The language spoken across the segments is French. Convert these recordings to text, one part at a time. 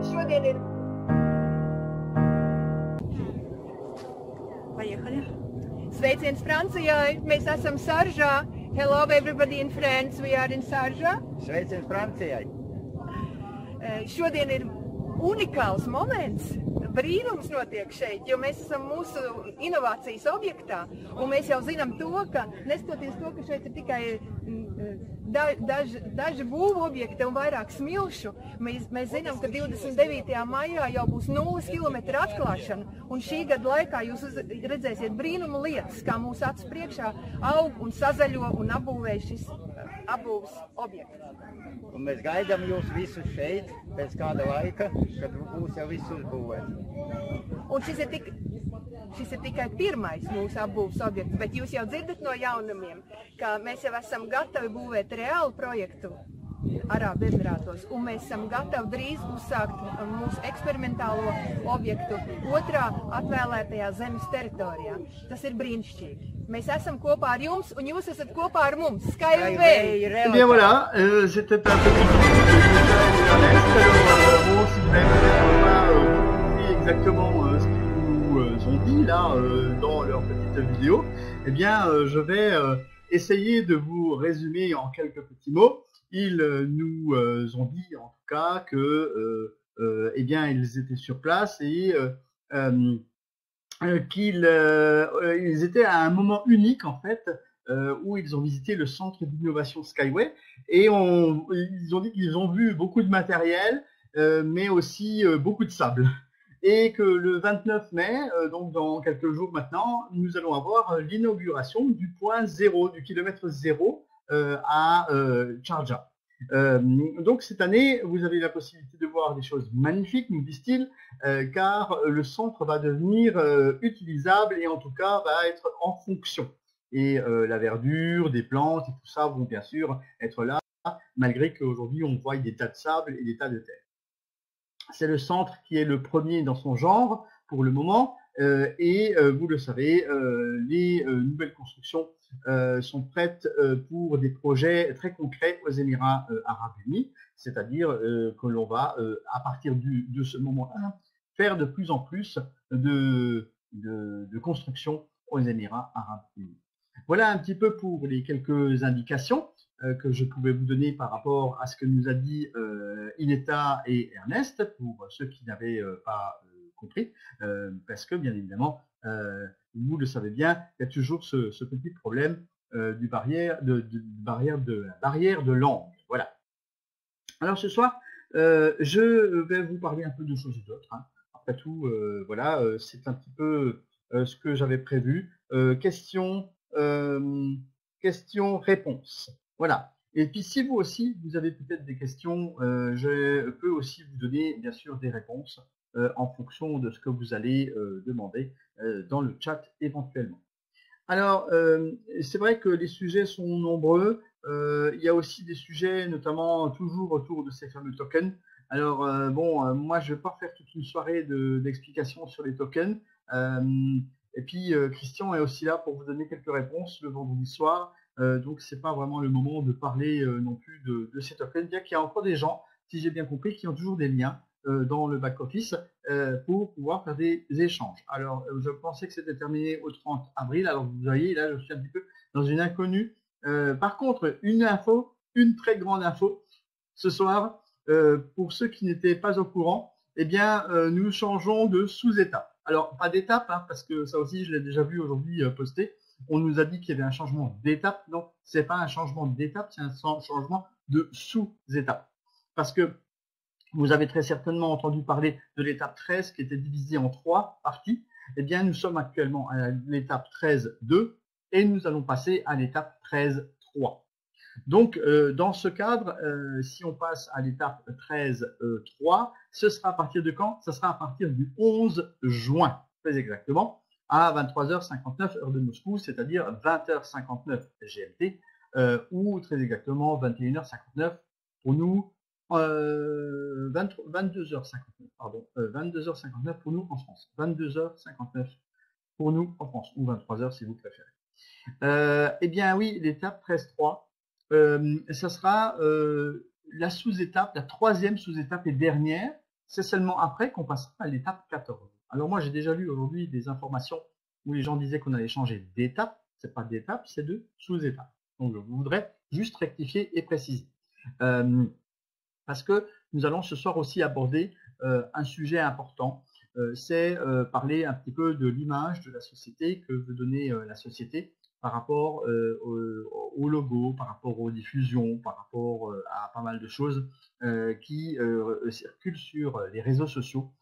Šodien ir. Поехали. Sveiciens Francijai. Mēs esam Saržā. Hello everybody in France. We are in Saržā. Sveiciens Francijai. Šodien ir unikāls moments. Brīnums notiek šeit, jo mēs esam mūsu inovācijas objektā. Un mēs jau zinām to, ka neskatoties to, ka šeit ir tikai daži būvu objekti un vairāk smilšu, mēs zinām, ka 29. maijā jau būs 0 km atklāšana. Un šī gada laikā jūs redzēsiet brīnumu lietas, kā mūsu acu priekšā aug un sazaļo un apbūvē šis apbūves objekts. Un mēs gaidām jūs visus šeit pēc kāda laika, kad būs jau viss uzbūvēts. Un šis ir tikai pirmais mūsu apbūves objekts, bet jūs jau dzirdat no jaunumiem, ka mēs jau esam gatavi būvēt reālu projektu Arābu Emirātos, un mēs esam gatavi drīz uzsākt mūsu eksperimentālo objektu otrā atvēlētajā zemes teritorijā. Tas ir brīnišķīgi. Mēs esam kopā ar jums, un jūs esat kopā ar mums. Skyway! Eh bien voilà, c'était un petit Ernest. Alors, bon, si vous n'avez peut-être pas compris exactement ce qu'ils nous ont dit là dans leur petite vidéo, eh bien je vais essayer de vous résumer en quelques petits mots. Ils nous ont dit en tout cas que eh bien ils étaient sur place et qu'ils étaient à un moment unique en fait où ils ont visité le centre d'innovation Skyway et ils ont dit qu'ils ont vu beaucoup de matériel mais aussi beaucoup de sable et que le 29 mai, donc dans quelques jours maintenant, nous allons avoir l'inauguration du point zéro, du kilomètre zéro à Sharjah. Donc cette année, vous avez la possibilité de voir des choses magnifiques, nous disent-ils, car le centre va devenir utilisable et en tout cas va être en fonction. Et la verdure, des plantes et tout ça vont bien sûr être là, malgré qu'aujourd'hui on voit des tas de sable et des tas de terre. C'est le centre qui est le premier dans son genre pour le moment et vous le savez, les nouvelles constructions sont prêtes pour des projets très concrets aux Émirats Arabes Unis, c'est-à-dire que l'on va, à partir de ce moment-là, faire de plus en plus de construction aux Émirats Arabes Unis. Voilà un petit peu pour les quelques indications que je pouvais vous donner par rapport à ce que nous a dit Ineta et Ernest, pour ceux qui n'avaient pas compris, parce que bien évidemment, vous le savez bien, il y a toujours ce petit problème de la barrière de langue. Voilà. Alors ce soir, je vais vous parler un peu de choses d'autres. Hein. Après tout, voilà, c'est un petit peu ce que j'avais prévu. Questions-réponses. Voilà. Et puis si vous aussi, vous avez peut-être des questions, je peux aussi vous donner bien sûr des réponses en fonction de ce que vous allez demander dans le chat éventuellement. Alors, c'est vrai que les sujets sont nombreux. Il y a aussi des sujets, notamment toujours autour de ces fameux tokens. Alors, bon, moi, je ne vais pas faire toute une soirée d'explications sur les tokens. Et puis, Christian est aussi là pour vous donner quelques réponses le vendredi soir. Donc, ce n'est pas vraiment le moment de parler non plus de ces tokens, bien qu'il y a encore des gens, si j'ai bien compris, qui ont toujours des liens dans le back-office pour pouvoir faire des échanges. Alors, je pensais que c'était terminé au 30 avril. Alors, vous voyez, là, je suis un petit peu dans une inconnue. Par contre, une info, une très grande info, ce soir, pour ceux qui n'étaient pas au courant, eh bien, nous changeons de sous-étape. Alors, pas d'étape, hein, parce que ça aussi, je l'ai déjà vu aujourd'hui posté. On nous a dit qu'il y avait un changement d'étape. Non, ce n'est pas un changement d'étape, c'est un changement de sous-étape. Parce que vous avez très certainement entendu parler de l'étape 13 qui était divisée en 3 parties. Eh bien, nous sommes actuellement à l'étape 13.2 et nous allons passer à l'étape 13.3. Donc, dans ce cadre, si on passe à l'étape 13.3, ce sera à partir de quand? Ce sera à partir du 11 juin, très exactement, à 23h59 heure de Moscou, c'est-à-dire 20h59 GMT, ou très exactement 21h59 pour nous, 22h59, pardon, 22h59 pour nous en France, 22h59 pour nous en France, ou 23h si vous préférez. Eh bien oui, l'étape 13.3, ça sera la sous-étape, la troisième sous-étape et dernière, c'est seulement après qu'on passera à l'étape 14. Alors moi, j'ai déjà lu aujourd'hui des informations où les gens disaient qu'on allait changer d'étape. C'est pas d'étape, c'est de sous-étape. Donc, je voudrais juste rectifier et préciser. Parce que nous allons ce soir aussi aborder un sujet important. C'est parler un petit peu de l'image de la société que veut donner la société par rapport au logo, par rapport aux diffusions, par rapport à pas mal de choses qui circulent sur les réseaux sociaux.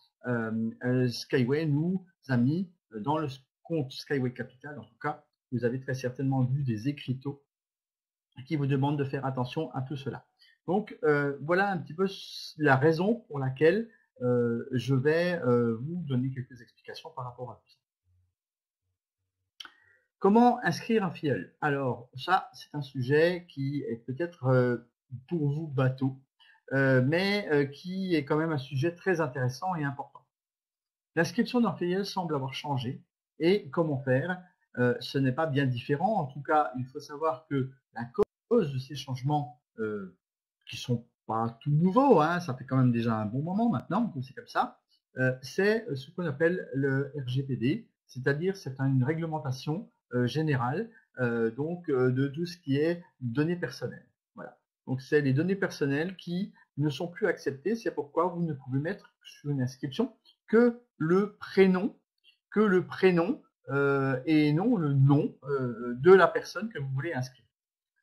Skyway nous a mis dans le compte Skyway Capital, en tout cas, vous avez très certainement vu des écriteaux qui vous demandent de faire attention à tout cela. Donc, voilà un petit peu la raison pour laquelle je vais vous donner quelques explications par rapport à tout ça. Comment inscrire un filleul? Alors, ça, c'est un sujet qui est peut-être pour vous bateau, mais qui est quand même un sujet très intéressant et important. L'inscription d'un filleul semble avoir changé. Et comment faire? Ce n'est pas bien différent. En tout cas, il faut savoir que la cause de ces changements qui sont pas tout nouveaux, hein, ça fait quand même déjà un bon moment maintenant que c'est comme ça, c'est ce qu'on appelle le RGPD, c'est-à-dire c'est une réglementation générale donc de tout ce qui est données personnelles. Voilà. Donc c'est les données personnelles qui ne sont plus acceptées, c'est pourquoi vous ne pouvez mettre sur une inscription que le prénom et non le nom de la personne que vous voulez inscrire.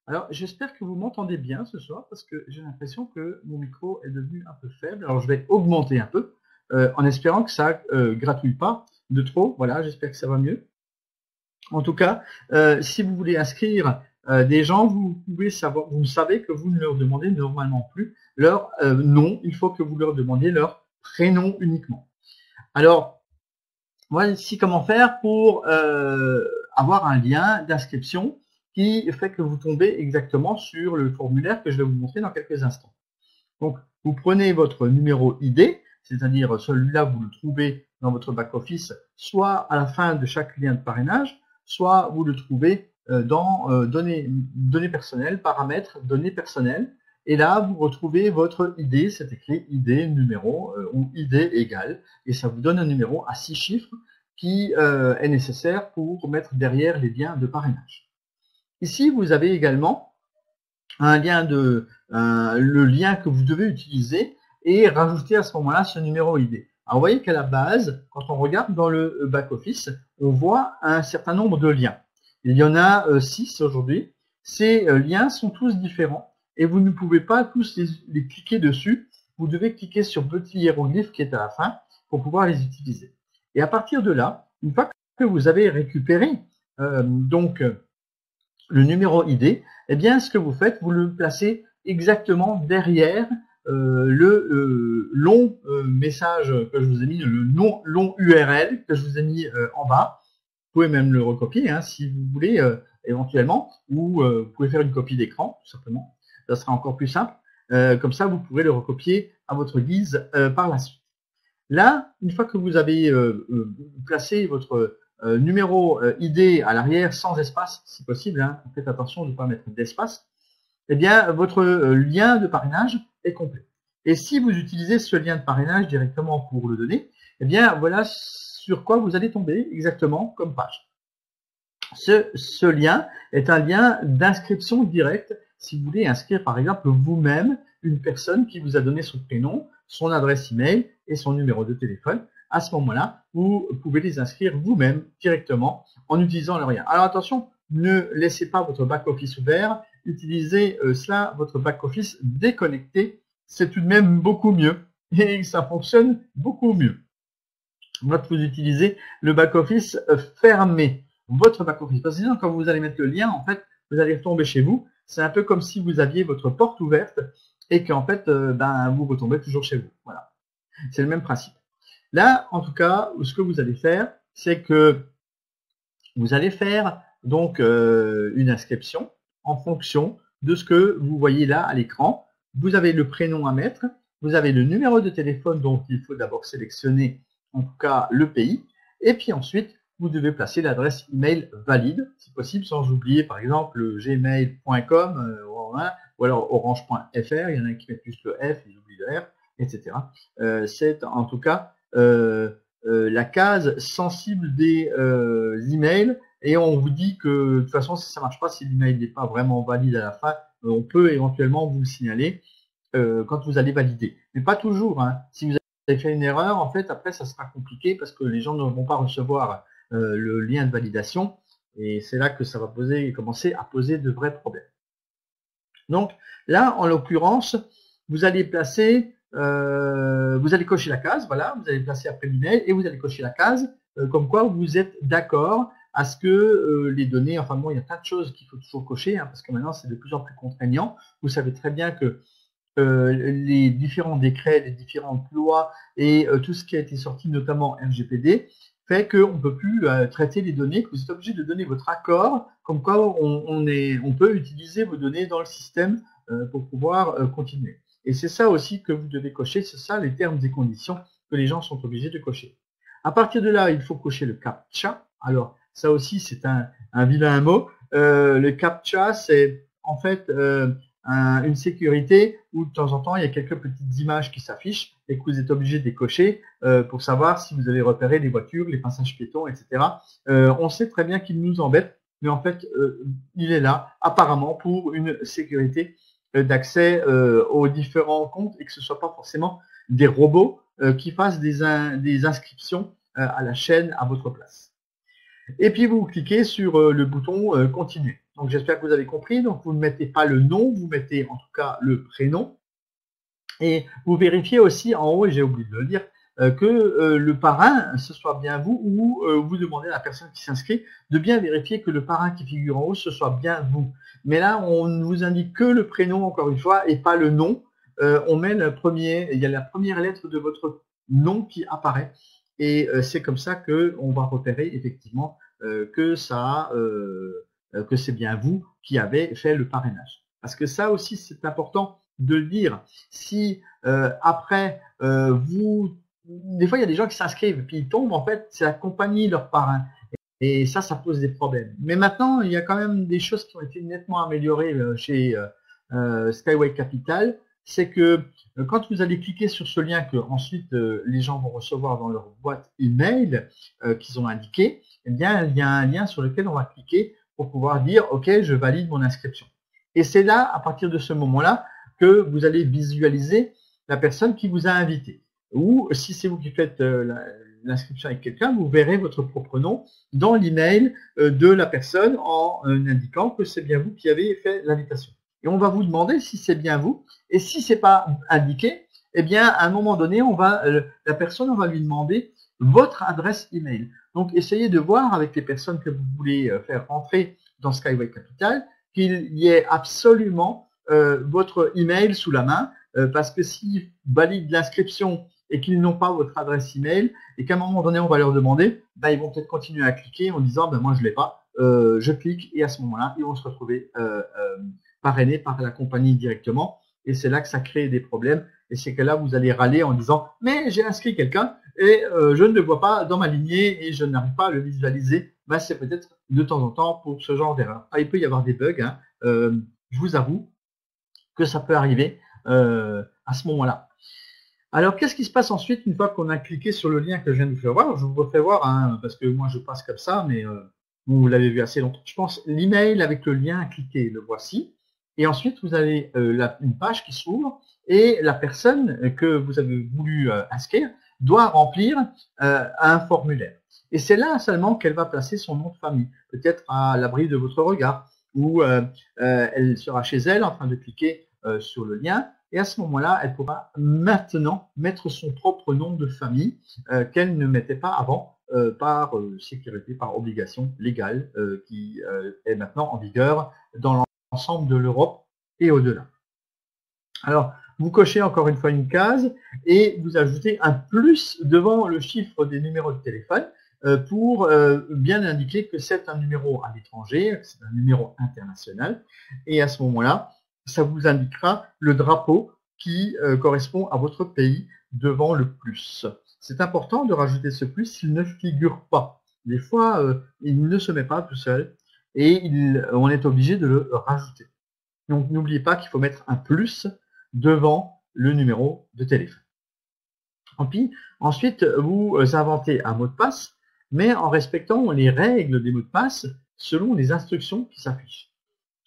Alors, j'espère que vous m'entendez bien ce soir parce que j'ai l'impression que mon micro est devenu un peu faible. Alors, je vais augmenter un peu en espérant que ça gratouille pas de trop. Voilà, j'espère que ça va mieux. En tout cas, si vous voulez inscrire des gens, vous pouvez savoir, vous savez que vous ne leur demandez normalement plus leur nom. Il faut que vous leur demandiez leur prénom uniquement. Alors, voici comment faire pour avoir un lien d'inscription qui fait que vous tombez exactement sur le formulaire que je vais vous montrer dans quelques instants. Donc, vous prenez votre numéro ID, c'est-à-dire celui-là, vous le trouvez dans votre back-office, soit à la fin de chaque lien de parrainage, soit vous le trouvez dans données personnelles, paramètres, données personnelles, et là, vous retrouvez votre ID, c'est écrit ID numéro ou ID égal, et ça vous donne un numéro à 6 chiffres qui est nécessaire pour mettre derrière les liens de parrainage. Ici, vous avez également un lien le lien que vous devez utiliser et rajouter à ce moment-là ce numéro ID. Alors, vous voyez qu'à la base, quand on regarde dans le back-office, on voit un certain nombre de liens. Il y en a 6 aujourd'hui. Ces liens sont tous différents et vous ne pouvez pas tous les cliquer dessus. Vous devez cliquer sur le petit hiéroglyphe qui est à la fin pour pouvoir les utiliser. Et à partir de là, une fois que vous avez récupéré le numéro ID, eh bien, ce que vous faites, vous le placez exactement derrière le long message que je vous ai mis, le long URL que je vous ai mis en bas. Vous pouvez même le recopier hein, si vous voulez éventuellement, ou vous pouvez faire une copie d'écran, tout simplement. Ça sera encore plus simple. Comme ça, vous pourrez le recopier à votre guise par la suite. Là, une fois que vous avez placé votre numéro ID à l'arrière sans espace, si possible, hein, faites attention de ne pas mettre d'espace, eh bien, votre lien de parrainage est complet. Et si vous utilisez ce lien de parrainage directement pour le donner, eh bien, voilà sur quoi vous allez tomber exactement comme page. Ce lien est un lien d'inscription directe si vous voulez inscrire, par exemple, vous-même une personne qui vous a donné son prénom, son adresse email et son numéro de téléphone. À ce moment-là, vous pouvez les inscrire vous-même directement en utilisant le lien. Alors attention, ne laissez pas votre back-office ouvert, utilisez votre back-office déconnecté, c'est tout de même beaucoup mieux et ça fonctionne beaucoup mieux. Moi, vous utilisez le back-office fermé, votre back-office. Parce que sinon, quand vous allez mettre le lien, en fait, vous allez retomber chez vous. C'est un peu comme si vous aviez votre porte ouverte et qu'en fait, vous retombez toujours chez vous. Voilà, c'est le même principe. Là, en tout cas, ce que vous allez faire, c'est que vous allez faire donc une inscription en fonction de ce que vous voyez là à l'écran. Vous avez le prénom à mettre, vous avez le numéro de téléphone, donc il faut d'abord sélectionner en tout cas le pays, et puis ensuite vous devez placer l'adresse email valide, si possible, sans oublier par exemple le gmail.com, ou alors orange.fr, il y en a qui mettent plus le F, ils oublient le R, etc. C'est en tout cas la case sensible des emails, et on vous dit que de toute façon, si ça marche pas, si l'email n'est pas vraiment valide à la fin, on peut éventuellement vous le signaler quand vous allez valider. Mais pas toujours, hein. Si vous avez fait une erreur, en fait, après, ça sera compliqué parce que les gens ne vont pas recevoir le lien de validation, et c'est là que ça va commencer à poser de vrais problèmes. Donc là, en l'occurrence, vous allez placer, vous allez cocher la case, voilà, vous allez placer après l'email et vous allez cocher la case comme quoi vous êtes d'accord à ce que les données, enfin bon, il y a plein de choses qu'il faut toujours cocher, hein, parce que maintenant c'est de plus en plus contraignant. Vous savez très bien que les différents décrets, les différentes lois et tout ce qui a été sorti, notamment RGPD, fait qu'on ne peut plus traiter les données, que vous êtes obligé de donner votre accord, comme quoi on peut utiliser vos données dans le système pour pouvoir continuer. Et c'est ça aussi que vous devez cocher, c'est ça les termes et conditions que les gens sont obligés de cocher. À partir de là, il faut cocher le CAPTCHA. Alors, ça aussi, c'est un vilain mot. Le CAPTCHA, c'est en fait une sécurité où de temps en temps, il y a quelques petites images qui s'affichent et que vous êtes obligé de les cocher pour savoir si vous avez repéré les voitures, les passages piétons, etc. On sait très bien qu'il nous embête, mais en fait, il est là apparemment pour une sécurité d'accès aux différents comptes et que ce ne soit pas forcément des robots qui fassent des inscriptions à la chaîne à votre place. Et puis vous cliquez sur le bouton continuer. Donc j'espère que vous avez compris. Donc vous ne mettez pas le nom, vous mettez en tout cas le prénom. Et vous vérifiez aussi en haut, et j'ai oublié de le dire, que le parrain, ce soit bien vous, ou vous demandez à la personne qui s'inscrit de bien vérifier que le parrain qui figure en haut, ce soit bien vous. Mais là, on ne vous indique que le prénom, encore une fois, et pas le nom. On met il y a la première lettre de votre nom qui apparaît. Et c'est comme ça qu'on va repérer effectivement que c'est bien vous qui avez fait le parrainage. Parce que ça aussi, c'est important de le dire. Si après, des fois, il y a des gens qui s'inscrivent et puis ils tombent, en fait, c'est la compagnie leur parrain. Et ça pose des problèmes. Mais maintenant, il y a quand même des choses qui ont été nettement améliorées chez Skyway Capital. C'est que quand vous allez cliquer sur ce lien que ensuite les gens vont recevoir dans leur boîte email qu'ils ont indiqué, eh bien, il y a un lien sur lequel on va cliquer pour pouvoir dire « Ok, je valide mon inscription ». Et c'est là, à partir de ce moment-là, que vous allez visualiser la personne qui vous a invité. Ou si c'est vous qui faites l'inscription avec quelqu'un, vous verrez votre propre nom dans l'email de la personne en indiquant que c'est bien vous qui avez fait l'invitation. Et on va vous demander si c'est bien vous. Et si c'est pas indiqué, eh bien, à un moment donné, la personne, on va lui demander votre adresse email. Donc, essayez de voir avec les personnes que vous voulez faire rentrer dans Skyway Capital qu'il y ait absolument votre email sous la main, parce que s'ils valident l'inscription et qu'ils n'ont pas votre adresse email, et qu'à un moment donné, on va leur demander, ben, ils vont peut-être continuer à cliquer en disant, ben, moi, je l'ai pas, je clique, et à ce moment-là, ils vont se retrouver parrainés par la compagnie directement, et c'est là que ça crée des problèmes, et c'est que là, vous allez râler en disant, mais j'ai inscrit quelqu'un, et je ne le vois pas dans ma lignée, et je n'arrive pas à le visualiser. Ben, c'est peut-être de temps en temps pour ce genre d'erreur. Il peut y avoir des bugs, hein. Je vous avoue que ça peut arriver à ce moment-là. Alors, qu'est-ce qui se passe ensuite une fois qu'on a cliqué sur le lien que je viens de vous faire voir? Je vous refais voir, hein, parce que moi, je passe comme ça, mais vous l'avez vu assez longtemps. Je pense l'email avec le lien à cliquer, le voici. Et ensuite, vous avez une page qui s'ouvre et la personne que vous avez voulu inscrire doit remplir un formulaire. Et c'est là seulement qu'elle va placer son nom de famille, peut-être à l'abri de votre regard, ou elle sera chez elle en train de cliquer sur le lien. Et à ce moment-là, elle pourra maintenant mettre son propre nom de famille qu'elle ne mettait pas avant par sécurité, par obligation légale qui est maintenant en vigueur dans l'ensemble de l'Europe et au-delà. Alors, vous cochez encore une fois une case et vous ajoutez un plus devant le chiffre des numéros de téléphone pour bien indiquer que c'est un numéro à l'étranger, c'est un numéro international. Et à ce moment-là, ça vous indiquera le drapeau qui correspond à votre pays devant le plus. C'est important de rajouter ce plus, il ne figure pas. Des fois, il ne se met pas tout seul et on est obligé de le rajouter. Donc, n'oubliez pas qu'il faut mettre un plus devant le numéro de téléphone. Ensuite, vous inventez un mot de passe, mais en respectant les règles des mots de passe selon les instructions qui s'affichent.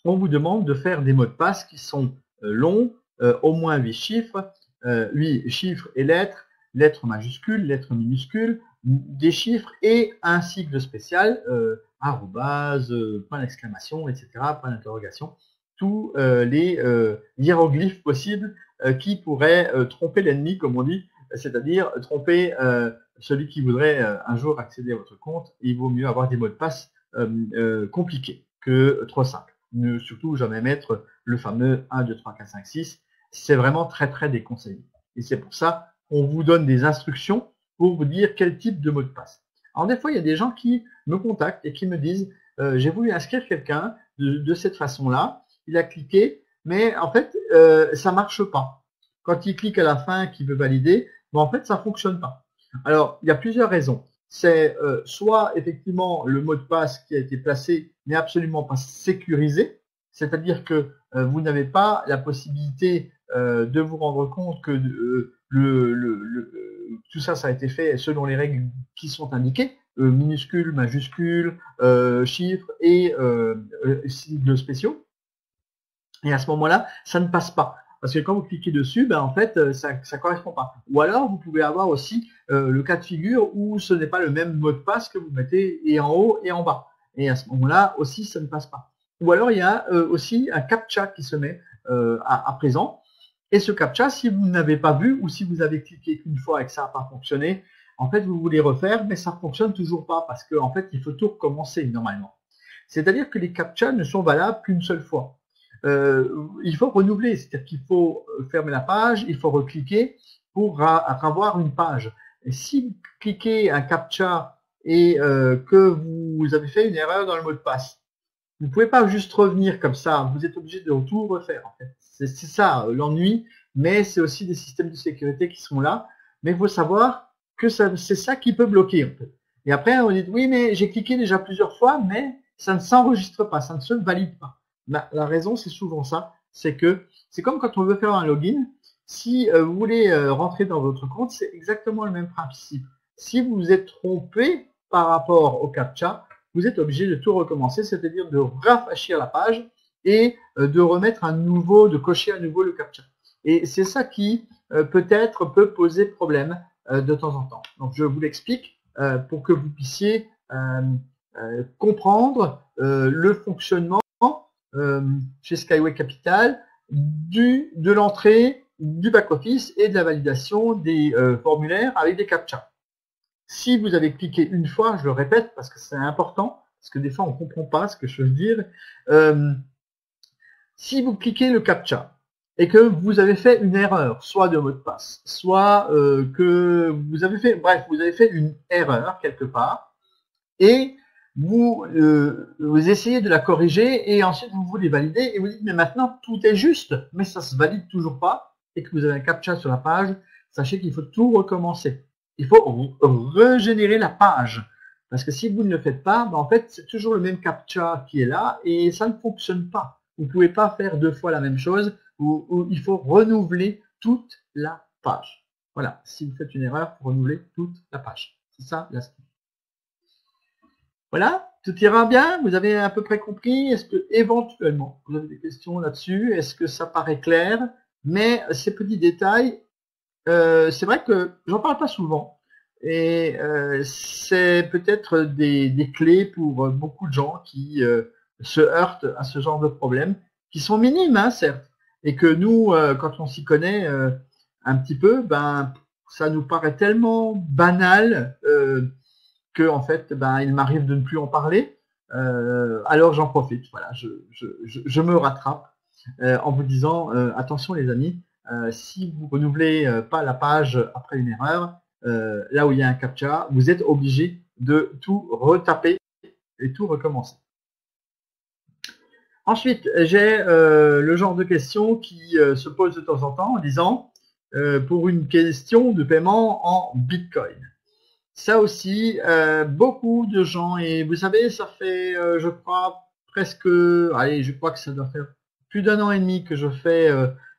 On vous demande de faire des mots de passe qui sont longs, au moins 8 chiffres, 8 chiffres et lettres majuscules, lettres minuscules, des chiffres et un sigle spécial, arrobase, point d'exclamation, etc., point d'interrogation, tous les hiéroglyphes possibles qui pourraient tromper l'ennemi, comme on dit, c'est-à-dire tromper celui qui voudrait un jour accéder à votre compte. Il vaut mieux avoir des mots de passe compliqués que trop simples. Ne surtout jamais mettre le fameux 1, 2, 3, 4, 5, 6. C'est vraiment très très déconseillé. Et c'est pour ça qu'on vous donne des instructions pour vous dire quel type de mot de passe. Alors des fois, il y a des gens qui me contactent et qui me disent j'ai voulu inscrire quelqu'un de cette façon-là, il a cliqué, mais en fait, ça marche pas. Quand il clique à la fin, qu'il veut valider, ben, en fait, ça fonctionne pas. Alors, il y a plusieurs raisons. C'est soit effectivement le mot de passe qui a été placé n'est absolument pas sécurisé, c'est-à-dire que vous n'avez pas la possibilité de vous rendre compte que tout ça, ça a été fait selon les règles qui sont indiquées, minuscules, majuscules, chiffres et sigles spéciaux. Et à ce moment-là, ça ne passe pas. Parce que quand vous cliquez dessus, ben en fait, ça ne correspond pas. Ou alors, vous pouvez avoir aussi le cas de figure où ce n'est pas le même mot de passe que vous mettez et en haut et en bas. Et à ce moment-là, aussi, ça ne passe pas. Ou alors, il y a aussi un CAPTCHA qui se met à présent. Et ce CAPTCHA, si vous n'avez pas vu ou si vous avez cliqué qu'une fois et que ça n'a pas fonctionné, en fait, vous voulez refaire, mais ça ne fonctionne toujours pas parce qu'en fait, il faut tout recommencer normalement. C'est-à-dire que les CAPTCHA ne sont valables qu'une seule fois. Il faut renouveler, c'est-à-dire qu'il faut fermer la page, il faut recliquer pour avoir une page. Et si vous cliquez un CAPTCHA et que vous avez fait une erreur dans le mot de passe, vous ne pouvez pas juste revenir comme ça, vous êtes obligé de tout refaire. En fait. C'est ça l'ennui, mais c'est aussi des systèmes de sécurité qui sont là. Mais il faut savoir que c'est ça qui peut bloquer. En fait. Et après, on dit oui, mais j'ai cliqué déjà plusieurs fois, mais ça ne s'enregistre pas, ça ne se valide pas. La raison, c'est souvent ça, c'est que c'est comme quand on veut faire un login. Si vous voulez rentrer dans votre compte, c'est exactement le même principe. Si vous vous êtes trompé par rapport au CAPTCHA, vous êtes obligé de tout recommencer, c'est-à-dire de rafraîchir la page et de remettre de cocher à nouveau le CAPTCHA. Et c'est ça qui peut-être peut poser problème de temps en temps. Donc je vous l'explique pour que vous puissiez comprendre le fonctionnement chez Skyway Capital de l'entrée du back-office et de la validation des formulaires avec des CAPTCHA. Si vous avez cliqué une fois, je le répète parce que c'est important, parce que des fois on ne comprend pas ce que je veux dire, si vous cliquez le CAPTCHA et que vous avez fait une erreur, soit de mot de passe, soit que vous avez fait une erreur quelque part, et vous essayez de la corriger et ensuite vous voulez valider et vous dites mais maintenant tout est juste, mais ça se valide toujours pas et que vous avez un CAPTCHA sur la page, sachez qu'il faut tout recommencer. Il faut régénérer la page parce que si vous ne le faites pas, ben en fait c'est toujours le même CAPTCHA qui est là et ça ne fonctionne pas. Vous ne pouvez pas faire deux fois la même chose ou il faut renouveler toute la page. Voilà, si vous faites une erreur, il faut renouveler toute la page. C'est ça l'astuce. Voilà, tout ira bien, vous avez à peu près compris. Est-ce que éventuellement vous avez des questions là-dessus? Est-ce que ça paraît clair? Mais ces petits détails, c'est vrai que j'en parle pas souvent. Et c'est peut-être des clés pour beaucoup de gens qui se heurtent à ce genre de problèmes, qui sont minimes, hein, certes. Et que nous, quand on s'y connaît un petit peu, ben ça nous paraît tellement banal que en fait, ben, il m'arrive de ne plus en parler. Alors j'en profite. Voilà, je me rattrape en vous disant attention les amis, si vous renouvelez pas la page après une erreur, là où il y a un CAPTCHA, vous êtes obligé de tout retaper et tout recommencer. Ensuite, j'ai le genre de questions qui se posent de temps en temps en disant pour une question de paiement en Bitcoin. Ça aussi, beaucoup de gens, et vous savez, ça fait, je crois, presque, allez, je crois que ça doit faire plus d'1 an et demi que je fais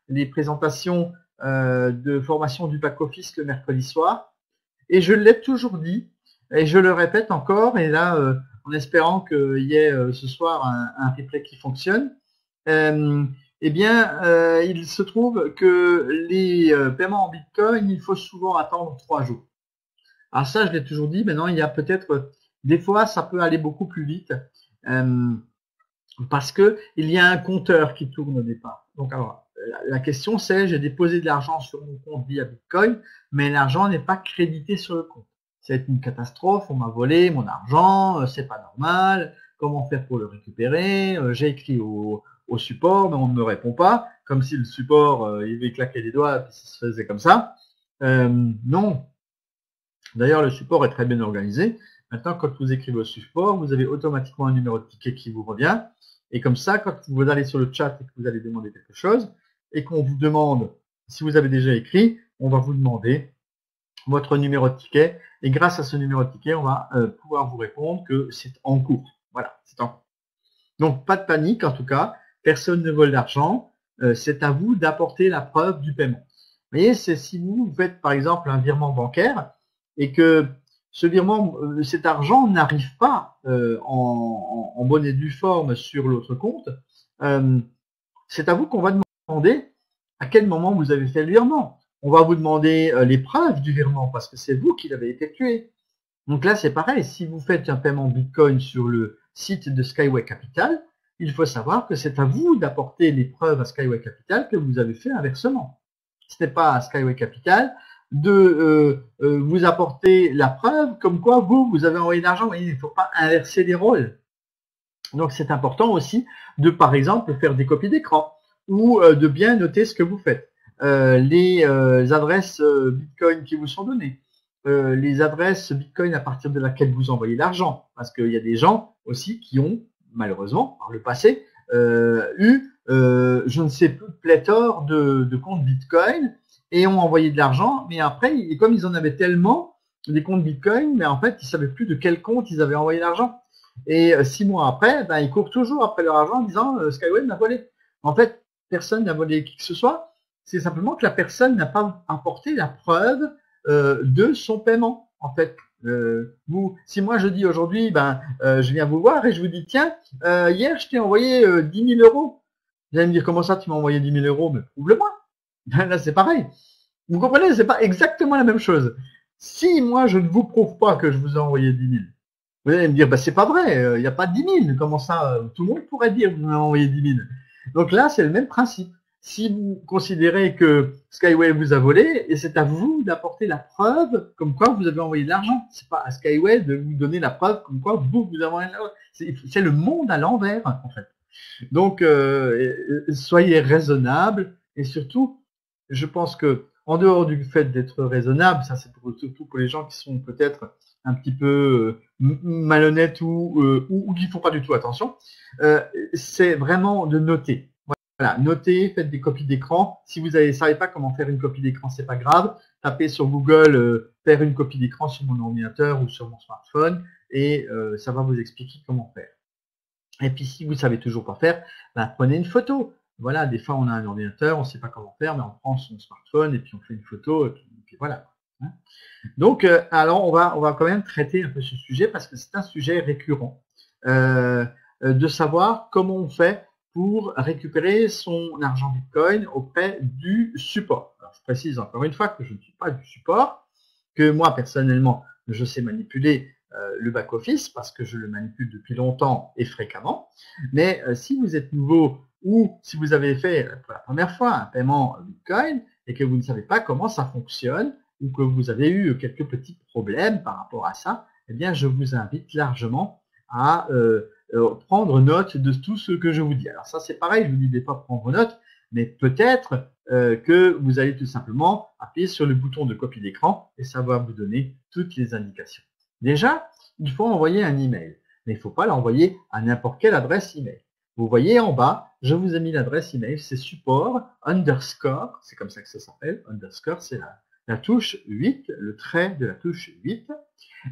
les présentations de formation du back-office le mercredi soir. Et je l'ai toujours dit, et je le répète encore, et là, en espérant qu'il y ait ce soir un replay qui fonctionne, eh bien, il se trouve que les paiements en Bitcoin, il faut souvent attendre 3 jours. Alors ça, je l'ai toujours dit, maintenant, il y a peut-être, des fois, ça peut aller beaucoup plus vite, parce que il y a un compteur qui tourne au départ. Donc, alors, la question c'est, j'ai déposé de l'argent sur mon compte via Bitcoin, mais l'argent n'est pas crédité sur le compte. C'est une catastrophe, on m'a volé mon argent, c'est pas normal, comment faire pour le récupérer? J'ai écrit au support, mais on ne me répond pas, comme si le support, il avait claqué les doigts, puis ça se faisait comme ça. Non. D'ailleurs, le support est très bien organisé. Maintenant, quand vous écrivez au support, vous avez automatiquement un numéro de ticket qui vous revient. Et comme ça, quand vous allez sur le chat et que vous allez demander quelque chose, et qu'on vous demande, si vous avez déjà écrit, on va vous demander votre numéro de ticket. Et grâce à ce numéro de ticket, on va pouvoir vous répondre que c'est en cours. Voilà, c'est en cours. Donc, pas de panique en tout cas. Personne ne vole d'argent. C'est à vous d'apporter la preuve du paiement. Vous voyez, c'est si vous faites par exemple un virement bancaire et que ce virement, cet argent n'arrive pas en bonne et due forme sur l'autre compte, c'est à vous qu'on va demander à quel moment vous avez fait le virement. On va vous demander les preuves du virement parce que c'est vous qui l'avez effectué. Donc là, c'est pareil. Si vous faites un paiement Bitcoin sur le site de Skyway Capital, il faut savoir que c'est à vous d'apporter les preuves à Skyway Capital que vous avez fait un versement. Ce n'est pas à Skyway Capital de vous apporter la preuve comme quoi vous avez envoyé de l'argent. Vous voyez, il ne faut pas inverser les rôles. Donc c'est important aussi de, par exemple, faire des copies d'écran ou de bien noter ce que vous faites. Les adresses Bitcoin qui vous sont données, les adresses Bitcoin à partir de laquelle vous envoyez l'argent, parce qu'il y a des gens aussi qui ont, malheureusement, par le passé, eu, je ne sais plus, pléthore de comptes Bitcoin et ont envoyé de l'argent, mais après, comme ils en avaient tellement, des comptes Bitcoin, mais en fait, ils ne savaient plus de quel compte ils avaient envoyé l'argent. Et 6 mois après, ben, ils courent toujours après leur argent en disant Skyway m'a volé. En fait, personne n'a volé qui que ce soit. C'est simplement que la personne n'a pas apporté la preuve de son paiement. En fait, si moi je dis aujourd'hui, ben, je viens vous voir et je vous dis tiens, hier je t'ai envoyé 10 000 euros. Vous allez me dire comment ça tu m'as envoyé 10 000 euros? Mais prouve-le-moi. Là c'est pareil. Vous comprenez, c'est pas exactement la même chose. Si moi je ne vous prouve pas que je vous ai envoyé 10 000, vous allez me dire, bah, c'est pas vrai, il n'y a pas 10 000. Comment ça? Tout le monde pourrait dire que vous m'avez envoyé 10 000. Donc là, c'est le même principe. Si vous considérez que Skyway vous a volé, et c'est à vous d'apporter la preuve comme quoi vous avez envoyé de l'argent. C'est pas à Skyway de vous donner la preuve comme quoi vous avez envoyé de l'argent. C'est le monde à l'envers, en fait. Donc, soyez raisonnable et surtout, je pense que en dehors du fait d'être raisonnable, ça c'est surtout pour les gens qui sont peut-être un petit peu malhonnêtes ou qui font pas du tout attention, c'est vraiment de noter. Voilà, notez, faites des copies d'écran. Si vous ne savez pas comment faire une copie d'écran, c'est pas grave. Tapez sur Google faire une copie d'écran sur mon ordinateur ou sur mon smartphone et ça va vous expliquer comment faire. Et puis si vous ne savez toujours pas faire, ben, prenez une photo. Voilà, des fois on a un ordinateur, on ne sait pas comment faire, mais on prend son smartphone et puis on fait une photo et puis voilà. Donc, alors on va quand même traiter un peu ce sujet parce que c'est un sujet récurrent de savoir comment on fait pour récupérer son argent Bitcoin auprès du support. Alors, je précise encore une fois que je ne suis pas du support, que moi personnellement je sais manipuler le back-office parce que je le manipule depuis longtemps et fréquemment. Mais si vous êtes nouveau ou si vous avez fait pour la première fois un paiement Bitcoin et que vous ne savez pas comment ça fonctionne ou que vous avez eu quelques petits problèmes par rapport à ça, eh bien, je vous invite largement à prendre note de tout ce que je vous dis. Alors ça, c'est pareil, je vous dis des fois prendre note, mais peut-être que vous allez tout simplement appuyer sur le bouton de copie d'écran et ça va vous donner toutes les indications. Déjà, il faut envoyer un email, mais il ne faut pas l'envoyer à n'importe quelle adresse email. Vous voyez en bas, je vous ai mis l'adresse email, c'est support _ c'est comme ça que ça s'appelle, _ c'est la touche 8, le trait de la touche 8,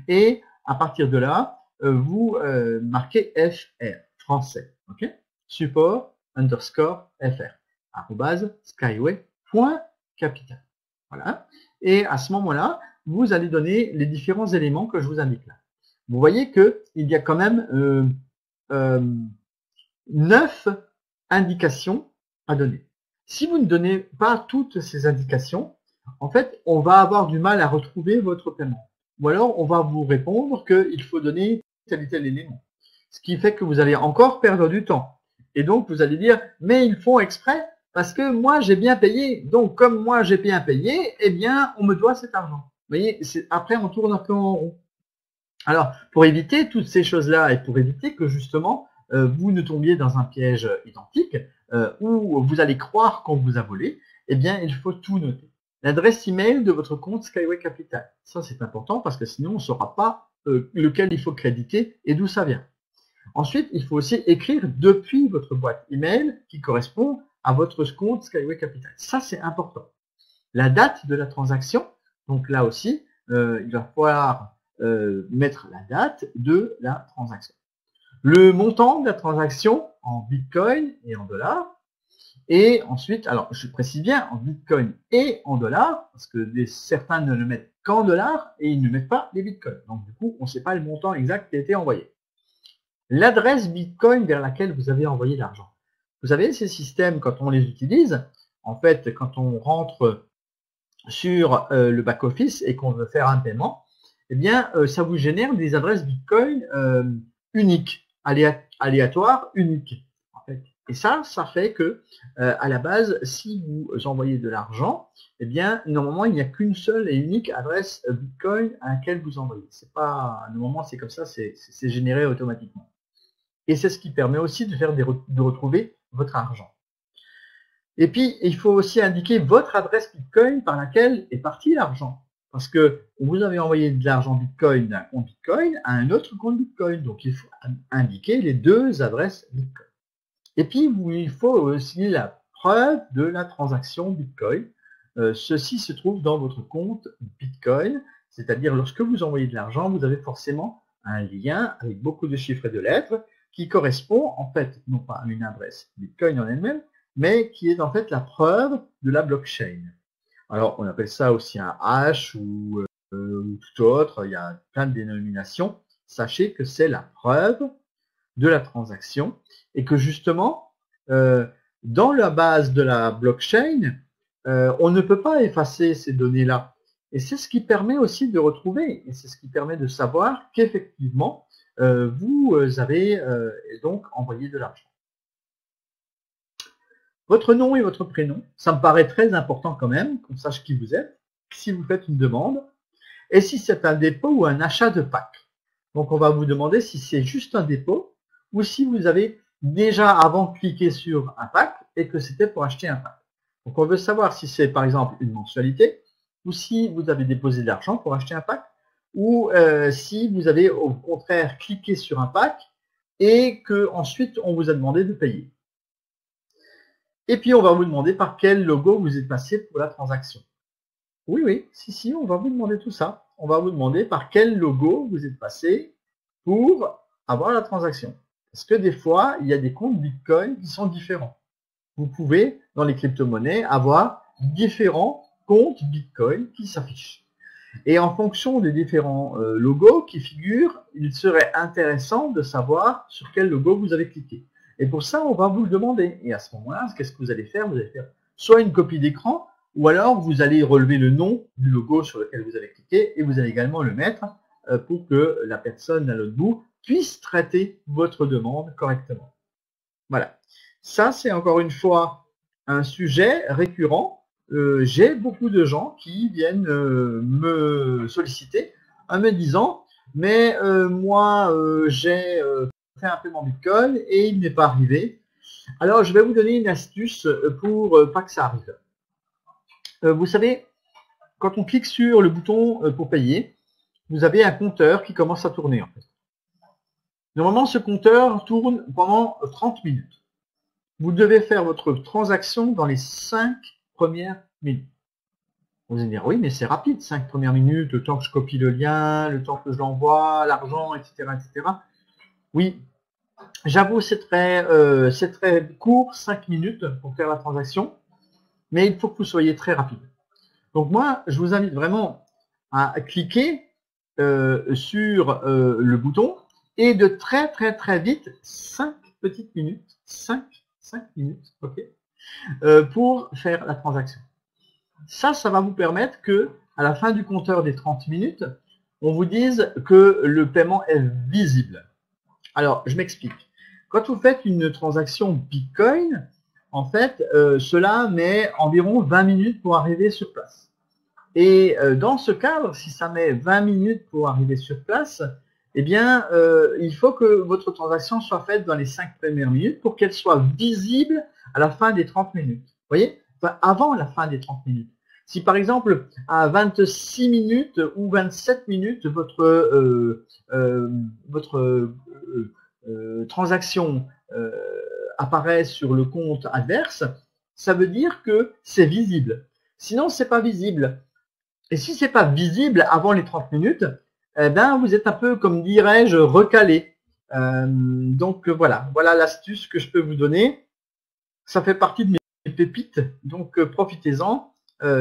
et à partir de là, vous marquez FR, français, ok? Support @skyway.capital. Voilà. Et à ce moment-là, vous allez donner les différents éléments que je vous indique là. Vous voyez qu'il y a quand même 9 indications à donner. Si vous ne donnez pas toutes ces indications, en fait, on va avoir du mal à retrouver votre paiement. Ou alors, on va vous répondre qu'il faut donner tel et tel élément. Ce qui fait que vous allez encore perdre du temps. Et donc, vous allez dire, mais ils font exprès parce que moi, j'ai bien payé. Donc, comme moi, j'ai bien payé, eh bien, on me doit cet argent. Vous voyez, après, on tourne un peu en rond. Alors, pour éviter toutes ces choses-là et pour éviter que justement, vous ne tombiez dans un piège identique où vous allez croire qu'on vous a volé, eh bien, il faut tout noter. L'adresse email de votre compte Skyway Capital. Ça, c'est important parce que sinon, on ne saura pas lequel il faut créditer et d'où ça vient. Ensuite, il faut aussi écrire depuis votre boîte email qui correspond à votre compte Skyway Capital. Ça, c'est important. La date de la transaction. Donc là aussi, il va falloir mettre la date de la transaction. Le montant de la transaction en Bitcoin et en dollars. Et ensuite, alors je précise bien en Bitcoin et en dollars, parce que certains ne le mettent qu'en dollars et ils ne mettent pas les Bitcoins. Donc du coup, on ne sait pas le montant exact qui a été envoyé. L'adresse Bitcoin vers laquelle vous avez envoyé l'argent. Vous savez, ces systèmes, quand on les utilise, en fait, quand on rentre sur le back-office et qu'on veut faire un paiement, eh bien, ça vous génère des adresses Bitcoin uniques, aléatoires, uniques. En fait. Et ça fait que, à la base, si vous envoyez de l'argent, eh bien, normalement, il n'y a qu'une seule et unique adresse Bitcoin à laquelle vous envoyez. C'est pas, normalement, c'est comme ça, c'est généré automatiquement. Et c'est ce qui permet aussi de retrouver votre argent. Et puis, il faut aussi indiquer votre adresse Bitcoin par laquelle est parti l'argent. Parce que vous avez envoyé de l'argent Bitcoin d'un compte Bitcoin à un autre compte Bitcoin. Donc, il faut indiquer les deux adresses Bitcoin. Et puis, il faut aussi la preuve de la transaction Bitcoin. Ceci se trouve dans votre compte Bitcoin. C'est-à-dire, lorsque vous envoyez de l'argent, vous avez forcément un lien avec beaucoup de chiffres et de lettres qui correspond, en fait, non pas à une adresse Bitcoin en elle-même, mais qui est en fait la preuve de la blockchain. Alors, on appelle ça aussi un hash ou tout autre, il y a plein de dénominations. Sachez que c'est la preuve de la transaction et que justement, dans la base de la blockchain, on ne peut pas effacer ces données-là. Et c'est ce qui permet aussi de retrouver, et c'est ce qui permet de savoir qu'effectivement, vous avez donc envoyé de l'argent. Votre nom et votre prénom, ça me paraît très important quand même, qu'on sache qui vous êtes, si vous faites une demande, et si c'est un dépôt ou un achat de pack. Donc on va vous demander si c'est juste un dépôt, ou si vous avez déjà avant cliqué sur un pack, et que c'était pour acheter un pack. Donc on veut savoir si c'est par exemple une mensualité, ou si vous avez déposé de l'argent pour acheter un pack, ou si vous avez au contraire cliqué sur un pack, et que ensuite on vous a demandé de payer. Et puis, on va vous demander par quel logo vous êtes passé pour la transaction. Oui, si, on va vous demander tout ça. On va vous demander par quel logo vous êtes passé pour avoir la transaction. Parce que des fois, il y a des comptes Bitcoin qui sont différents. Vous pouvez, dans les crypto-monnaies, avoir différents comptes Bitcoin qui s'affichent. Et en fonction des différents logos qui figurent, il serait intéressant de savoir sur quel logo vous avez cliqué. Et pour ça, on va vous le demander. Et à ce moment-là, qu'est-ce que vous allez faire? Vous allez faire soit une copie d'écran, ou alors vous allez relever le nom du logo sur lequel vous avez cliqué, et vous allez également le mettre pour que la personne à l'autre bout puisse traiter votre demande correctement. Voilà. Ça, c'est encore une fois un sujet récurrent. J'ai beaucoup de gens qui viennent me solliciter en me disant « Mais moi, j'ai... fait un paiement Bitcoin et il n'est pas arrivé. » Alors, je vais vous donner une astuce pour pas que ça arrive. Vous savez, quand on clique sur le bouton pour payer, vous avez un compteur qui commence à tourner. En fait. Normalement, ce compteur tourne pendant 30 minutes. Vous devez faire votre transaction dans les 5 premières minutes. Vous allez dire, oui, mais c'est rapide, 5 premières minutes, le temps que je copie le lien, le temps que je l'envoie, l'argent, etc., etc. Oui, J'avoue, c'est très court, 5 minutes pour faire la transaction, mais il faut que vous soyez très rapide. Donc moi, je vous invite vraiment à cliquer sur le bouton et de très vite, 5 petites minutes, 5 minutes, ok, pour faire la transaction. Ça va vous permettre que à la fin du compteur des 30 minutes, on vous dise que le paiement est visible. Alors, je m'explique. Quand vous faites une transaction Bitcoin, en fait, cela met environ 20 minutes pour arriver sur place. Et dans ce cadre, si ça met 20 minutes pour arriver sur place, eh bien, il faut que votre transaction soit faite dans les 5 premières minutes pour qu'elle soit visible à la fin des 30 minutes. Vous voyez? Enfin, avant la fin des 30 minutes. Si par exemple, à 26 minutes ou 27 minutes, votre transaction apparaît sur le compte adverse, ça veut dire que c'est visible. Sinon, c'est pas visible. Et si c'est pas visible avant les 30 minutes, eh ben, vous êtes un peu, comme dirais-je, recalé. Donc voilà l'astuce que je peux vous donner. Ça fait partie de mes pépites, donc profitez-en.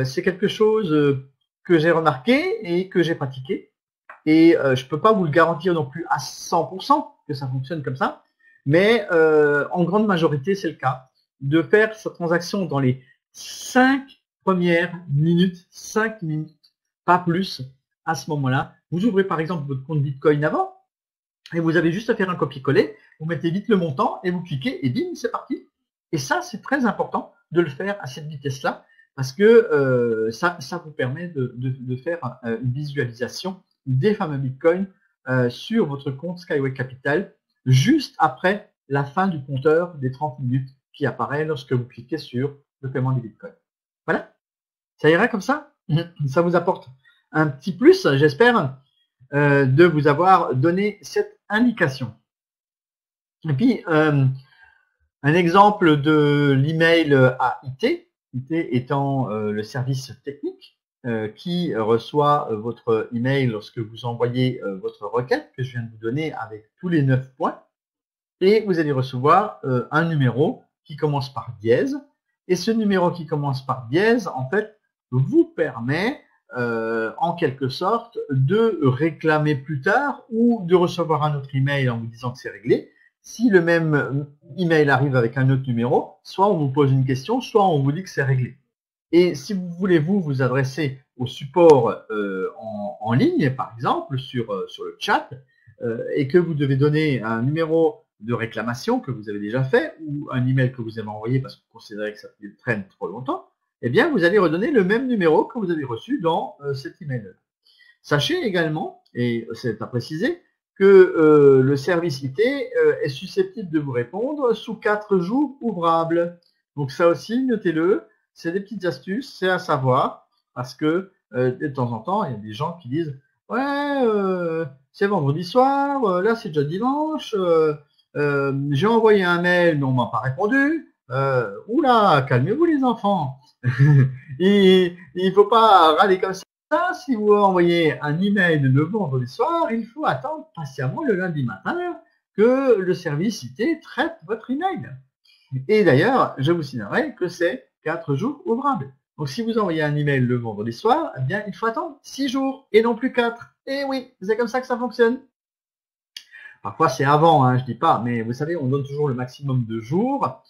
C'est quelque chose que j'ai remarqué et que j'ai pratiqué. Et je peux pas vous le garantir non plus à 100% que ça fonctionne comme ça, mais en grande majorité, c'est le cas. De faire cette transaction dans les 5 premières minutes, 5 minutes, pas plus, à ce moment-là. Vous ouvrez par exemple votre compte Bitcoin avant, et vous avez juste à faire un copier-coller, vous mettez vite le montant, et vous cliquez, et bim, c'est parti. Et ça, c'est très important de le faire à cette vitesse-là, parce que ça vous permet de faire une visualisation des fameux Bitcoins sur votre compte Skyway Capital, juste après la fin du compteur des 30 minutes qui apparaît lorsque vous cliquez sur le paiement des Bitcoins. Voilà, ça ira comme ça. Ça vous apporte un petit plus, j'espère, de vous avoir donné cette indication. Et puis, un exemple de l'email à IT étant le service technique qui reçoit votre email lorsque vous envoyez votre requête que je viens de vous donner avec tous les 9 points. Et vous allez recevoir un numéro qui commence par dièse. Et ce numéro qui commence par dièse, en fait, vous permet en quelque sorte de réclamer plus tard ou de recevoir un autre email en vous disant que c'est réglé. Si le même email arrive avec un autre numéro, soit on vous pose une question, soit on vous dit que c'est réglé. Et si vous voulez vous adresser au support en ligne, par exemple, sur le chat, et que vous devez donner un numéro de réclamation que vous avez déjà fait, ou un email que vous avez envoyé parce que vous considérez que ça traîne trop longtemps, eh bien, vous allez redonner le même numéro que vous avez reçu dans cet email-là. Sachez également, et c'est à préciser, que le service IT est susceptible de vous répondre sous 4 jours ouvrables. Donc ça aussi, notez-le, c'est des petites astuces, c'est à savoir, parce que de temps en temps, il y a des gens qui disent « Ouais, c'est vendredi soir, là c'est déjà dimanche, j'ai envoyé un mail, mais on m'a pas répondu. Oula, calmez-vous les enfants. Il ne faut pas râler comme ça. Si vous envoyez un email le vendredi soir, il faut attendre patiemment le lundi matin que le service IT traite votre email. Et d'ailleurs, je vous signalerai que c'est 4 jours ouvrables. Donc si vous envoyez un email le vendredi soir, eh bien, il faut attendre 6 jours et non plus 4. Et oui, c'est comme ça que ça fonctionne. Parfois, c'est avant, hein, je dis pas, mais vous savez, on donne toujours le maximum de jours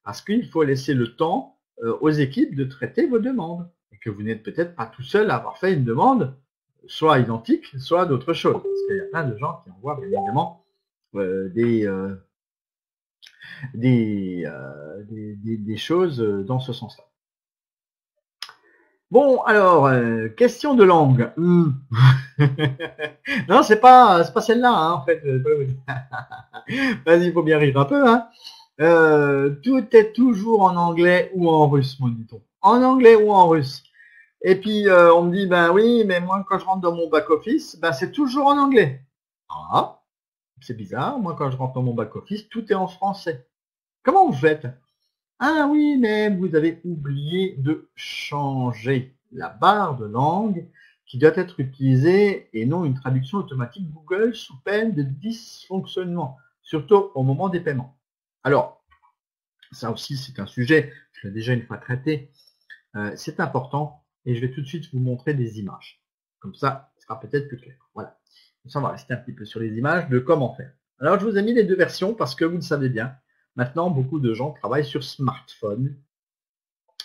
parce qu'il faut laisser le temps aux équipes de traiter vos demandes et que vous n'êtes peut-être pas tout seul à avoir fait une demande soit identique, soit d'autre chose. Parce qu'il y a plein de gens qui envoient bien évidemment des choses dans ce sens-là. Bon, alors, question de langue. Non, c'est pas celle-là, hein, en fait. Vas-y, il faut bien rire un peu, hein. Tout est toujours en anglais ou en russe, me dit-on. En anglais ou en russe. Et puis, on me dit, ben oui, mais moi, quand je rentre dans mon back-office, ben c'est toujours en anglais. Ah, c'est bizarre. Moi, quand je rentre dans mon back-office, tout est en français. Comment vous faites? Ah oui, mais vous avez oublié de changer la barre de langue qui doit être utilisée et non une traduction automatique Google sous peine de dysfonctionnement. surtout au moment des paiements. Alors, ça aussi, c'est un sujet, je l'ai déjà une fois traité, c'est important, et je vais tout de suite vous montrer des images. Comme ça, ce sera peut-être plus clair. Voilà. Comme ça, on va rester un petit peu sur les images de comment faire. Alors, je vous ai mis les deux versions parce que vous le savez bien, maintenant, beaucoup de gens travaillent sur smartphone.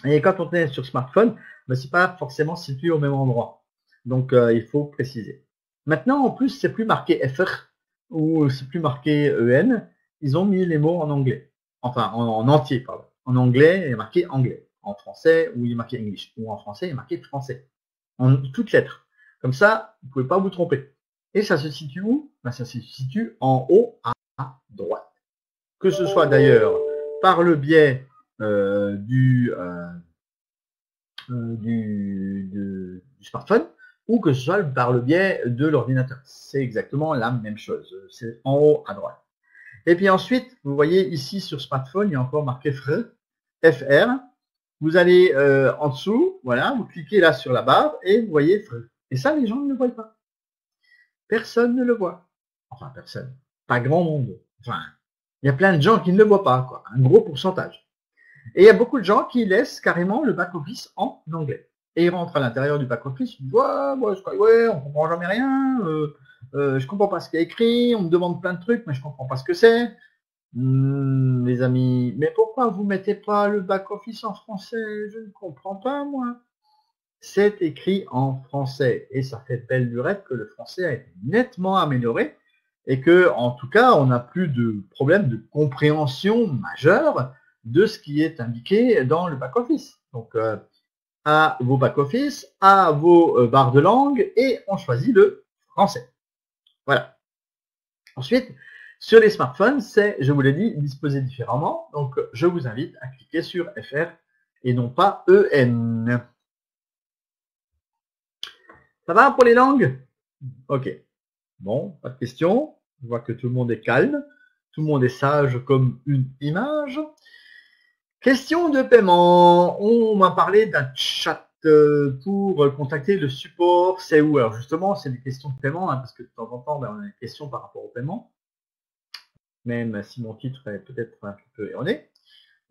Et quand on est sur smartphone, ben, c'est pas forcément situé au même endroit. Donc, il faut préciser. Maintenant, en plus, c'est plus marqué FR ou c'est plus marqué EN. Ils ont mis les mots en anglais. Enfin, en entier, pardon. En anglais, il est marqué anglais. En français, ou il est marqué English. Ou en français, il est marqué français. En toutes lettres. Comme ça, vous ne pouvez pas vous tromper. Et ça se situe où? Ben, ça se situe en haut à droite. Que ce soit d'ailleurs par le biais du smartphone ou que ce soit par le biais de l'ordinateur. C'est exactement la même chose. C'est en haut à droite. Et puis ensuite, vous voyez ici sur smartphone, il y a encore marqué FR. Vous allez en dessous, voilà, vous cliquez là sur la barre et vous voyez FR. Et ça, les gens ne le voient pas. Personne ne le voit. Enfin, personne. Pas grand monde. Enfin, il y a plein de gens qui ne le voient pas, quoi. Un gros pourcentage. Et il y a beaucoup de gens qui laissent carrément le back-office en anglais. Et ils rentrent à l'intérieur du back-office, ils disent ouais, on comprend jamais rien, je comprends pas ce qu'il y a écrit, on me demande plein de trucs, mais je comprends pas ce que c'est. Les amis, mais pourquoi vous mettez pas le back-office en français? Je ne comprends pas, moi. C'est écrit en français, et ça fait belle lurette que le français a été nettement amélioré, et que, en tout cas, on n'a plus de problème de compréhension majeure de ce qui est indiqué dans le back-office. Donc, à vos back-office, à vos barres de langue, et on choisit le français. Voilà. Ensuite, sur les smartphones, c'est, je vous l'ai dit, disposé différemment. Donc, je vous invite à cliquer sur FR et non pas EN. Ça va pour les langues? Ok. Bon, pas de questions. Je vois que tout le monde est calme. Tout le monde est sage comme une image. Question de paiement. On m'a parlé d'un chat pour contacter le support. C'est où? Alors justement, c'est des questions de paiement, hein, parce que de temps en temps, ben, on a des questions par rapport au paiement. Même si mon titre est peut-être un peu erroné.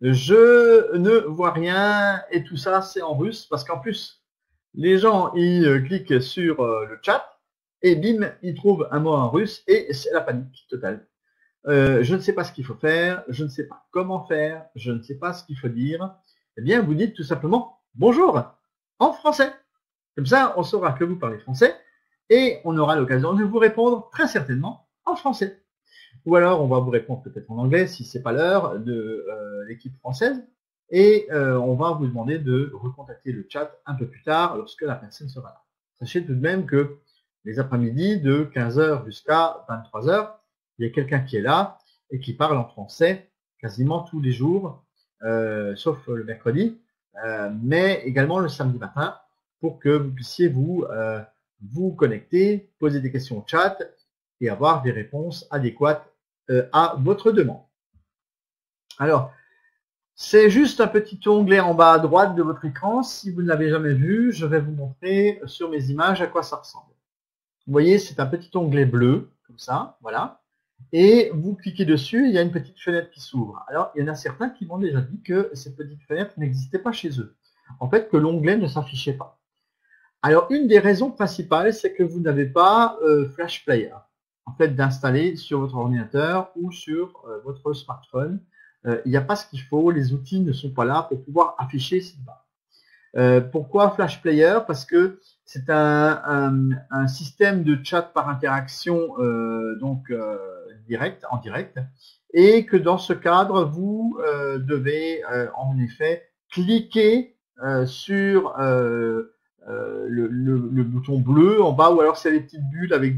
Je ne vois rien et tout ça, c'est en russe, parce qu'en plus, les gens, ils cliquent sur le chat et bim, ils trouvent un mot en russe et c'est la panique totale. Je ne sais pas ce qu'il faut faire, je ne sais pas comment faire, je ne sais pas ce qu'il faut dire. Eh bien, vous dites tout simplement bonjour en français. Comme ça, on saura que vous parlez français et on aura l'occasion de vous répondre très certainement en français. Ou alors, on va vous répondre peut-être en anglais si c'est pas l'heure de l'équipe française. Et on va vous demander de recontacter le chat un peu plus tard lorsque la personne sera là. Sachez tout de même que les après-midi de 15h jusqu'à 23h, il y a quelqu'un qui est là et qui parle en français quasiment tous les jours, sauf le mercredi, mais également le samedi matin pour que vous puissiez vous connecter, poser des questions au chat et avoir des réponses adéquates à votre demande. Alors, c'est juste un petit onglet en bas à droite de votre écran. Si vous ne l'avez jamais vu, je vais vous montrer sur mes images à quoi ça ressemble. Vous voyez, c'est un petit onglet bleu, comme ça, voilà. Et vous cliquez dessus, il y a une petite fenêtre qui s'ouvre. Alors, il y en a certains qui m'ont déjà dit que cette petite fenêtre n'existait pas chez eux. En fait, que l'onglet ne s'affichait pas. Alors, une des raisons principales, c'est que vous n'avez pas Flash Player, en fait, d'installer sur votre ordinateur ou sur votre smartphone. Il n'y a pas ce qu'il faut, les outils ne sont pas là pour pouvoir afficher cette barre. Pourquoi Flash Player? Parce que c'est un système de chat par interaction en direct, et que dans ce cadre, vous devez en effet cliquer sur le bouton bleu en bas, ou alors c'est les petites bulles avec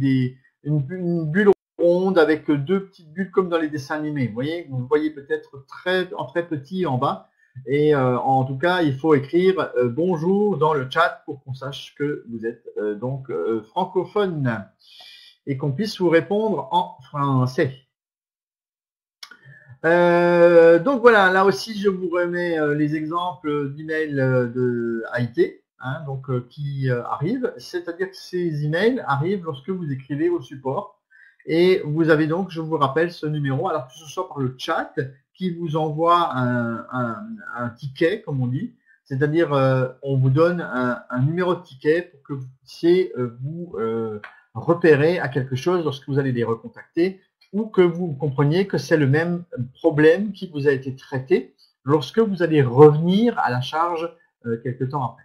une bulle ronde avec deux petites bulles comme dans les dessins animés. Vous voyez peut-être en très petit en bas. Et en tout cas, il faut écrire bonjour dans le chat pour qu'on sache que vous êtes francophone et qu'on puisse vous répondre en français. Donc voilà, là aussi je vous remets les exemples d'emails de IT qui arrivent, c'est-à-dire que ces emails arrivent lorsque vous écrivez au support Et vous avez donc, je vous rappelle, ce numéro, alors que ce soit par le chat, qui vous envoie un ticket, comme on dit, c'est-à-dire on vous donne un numéro de ticket pour que vous puissiez vous repérer à quelque chose lorsque vous allez les recontacter, ou que vous compreniez que c'est le même problème qui vous a été traité lorsque vous allez revenir à la charge quelque temps après.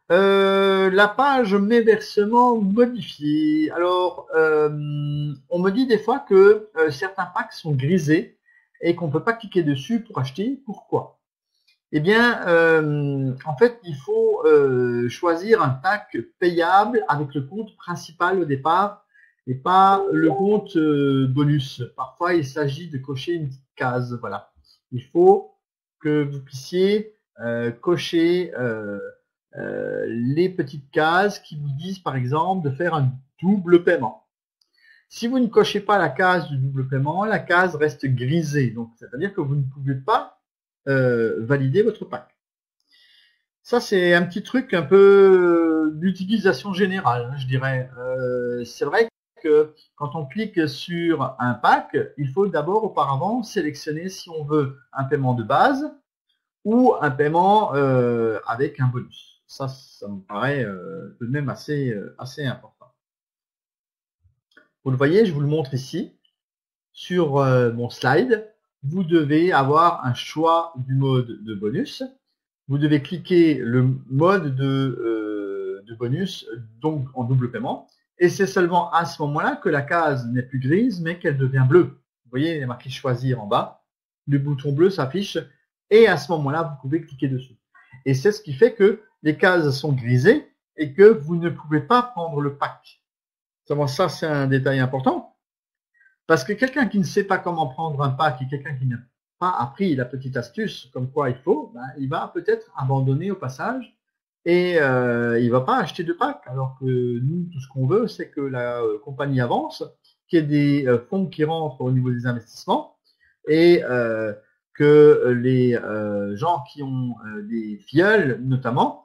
La page mes versements modifiés. Alors, on me dit des fois que certains packs sont grisés et qu'on ne peut pas cliquer dessus pour acheter. Pourquoi? Eh bien, en fait, il faut choisir un pack payable avec le compte principal au départ et pas le compte bonus. Parfois, il s'agit de cocher une petite case. Voilà. Il faut que vous puissiez cocher les petites cases qui vous disent, par exemple, de faire un double paiement. Si vous ne cochez pas la case du double paiement, la case reste grisée. Donc, c'est-à-dire que vous ne pouvez pas valider votre pack. Ça, c'est un petit truc un peu d'utilisation générale, je dirais. C'est vrai que quand on clique sur un pack, il faut d'abord auparavant sélectionner si on veut un paiement de base ou un paiement avec un bonus. Ça me paraît tout de même assez important. Vous le voyez, je vous le montre ici. Sur mon slide, vous devez avoir un choix du mode de bonus. Vous devez cliquer le mode de bonus, donc en double paiement. Et c'est seulement à ce moment-là que la case n'est plus grise, mais qu'elle devient bleue. Vous voyez, il est marqué choisir en bas. Le bouton bleu s'affiche. Et à ce moment-là, vous pouvez cliquer dessus. Et c'est ce qui fait que les cases sont grisées et que vous ne pouvez pas prendre le pack. Ça, c'est un détail important. Parce que quelqu'un qui ne sait pas comment prendre un pack et quelqu'un qui n'a pas appris la petite astuce comme quoi il faut, ben, il va peut-être abandonner au passage et il ne va pas acheter de pack. Alors que nous, tout ce qu'on veut, c'est que la compagnie avance, qu'il y ait des fonds qui rentrent au niveau des investissements et que les gens qui ont des filleuls, notamment,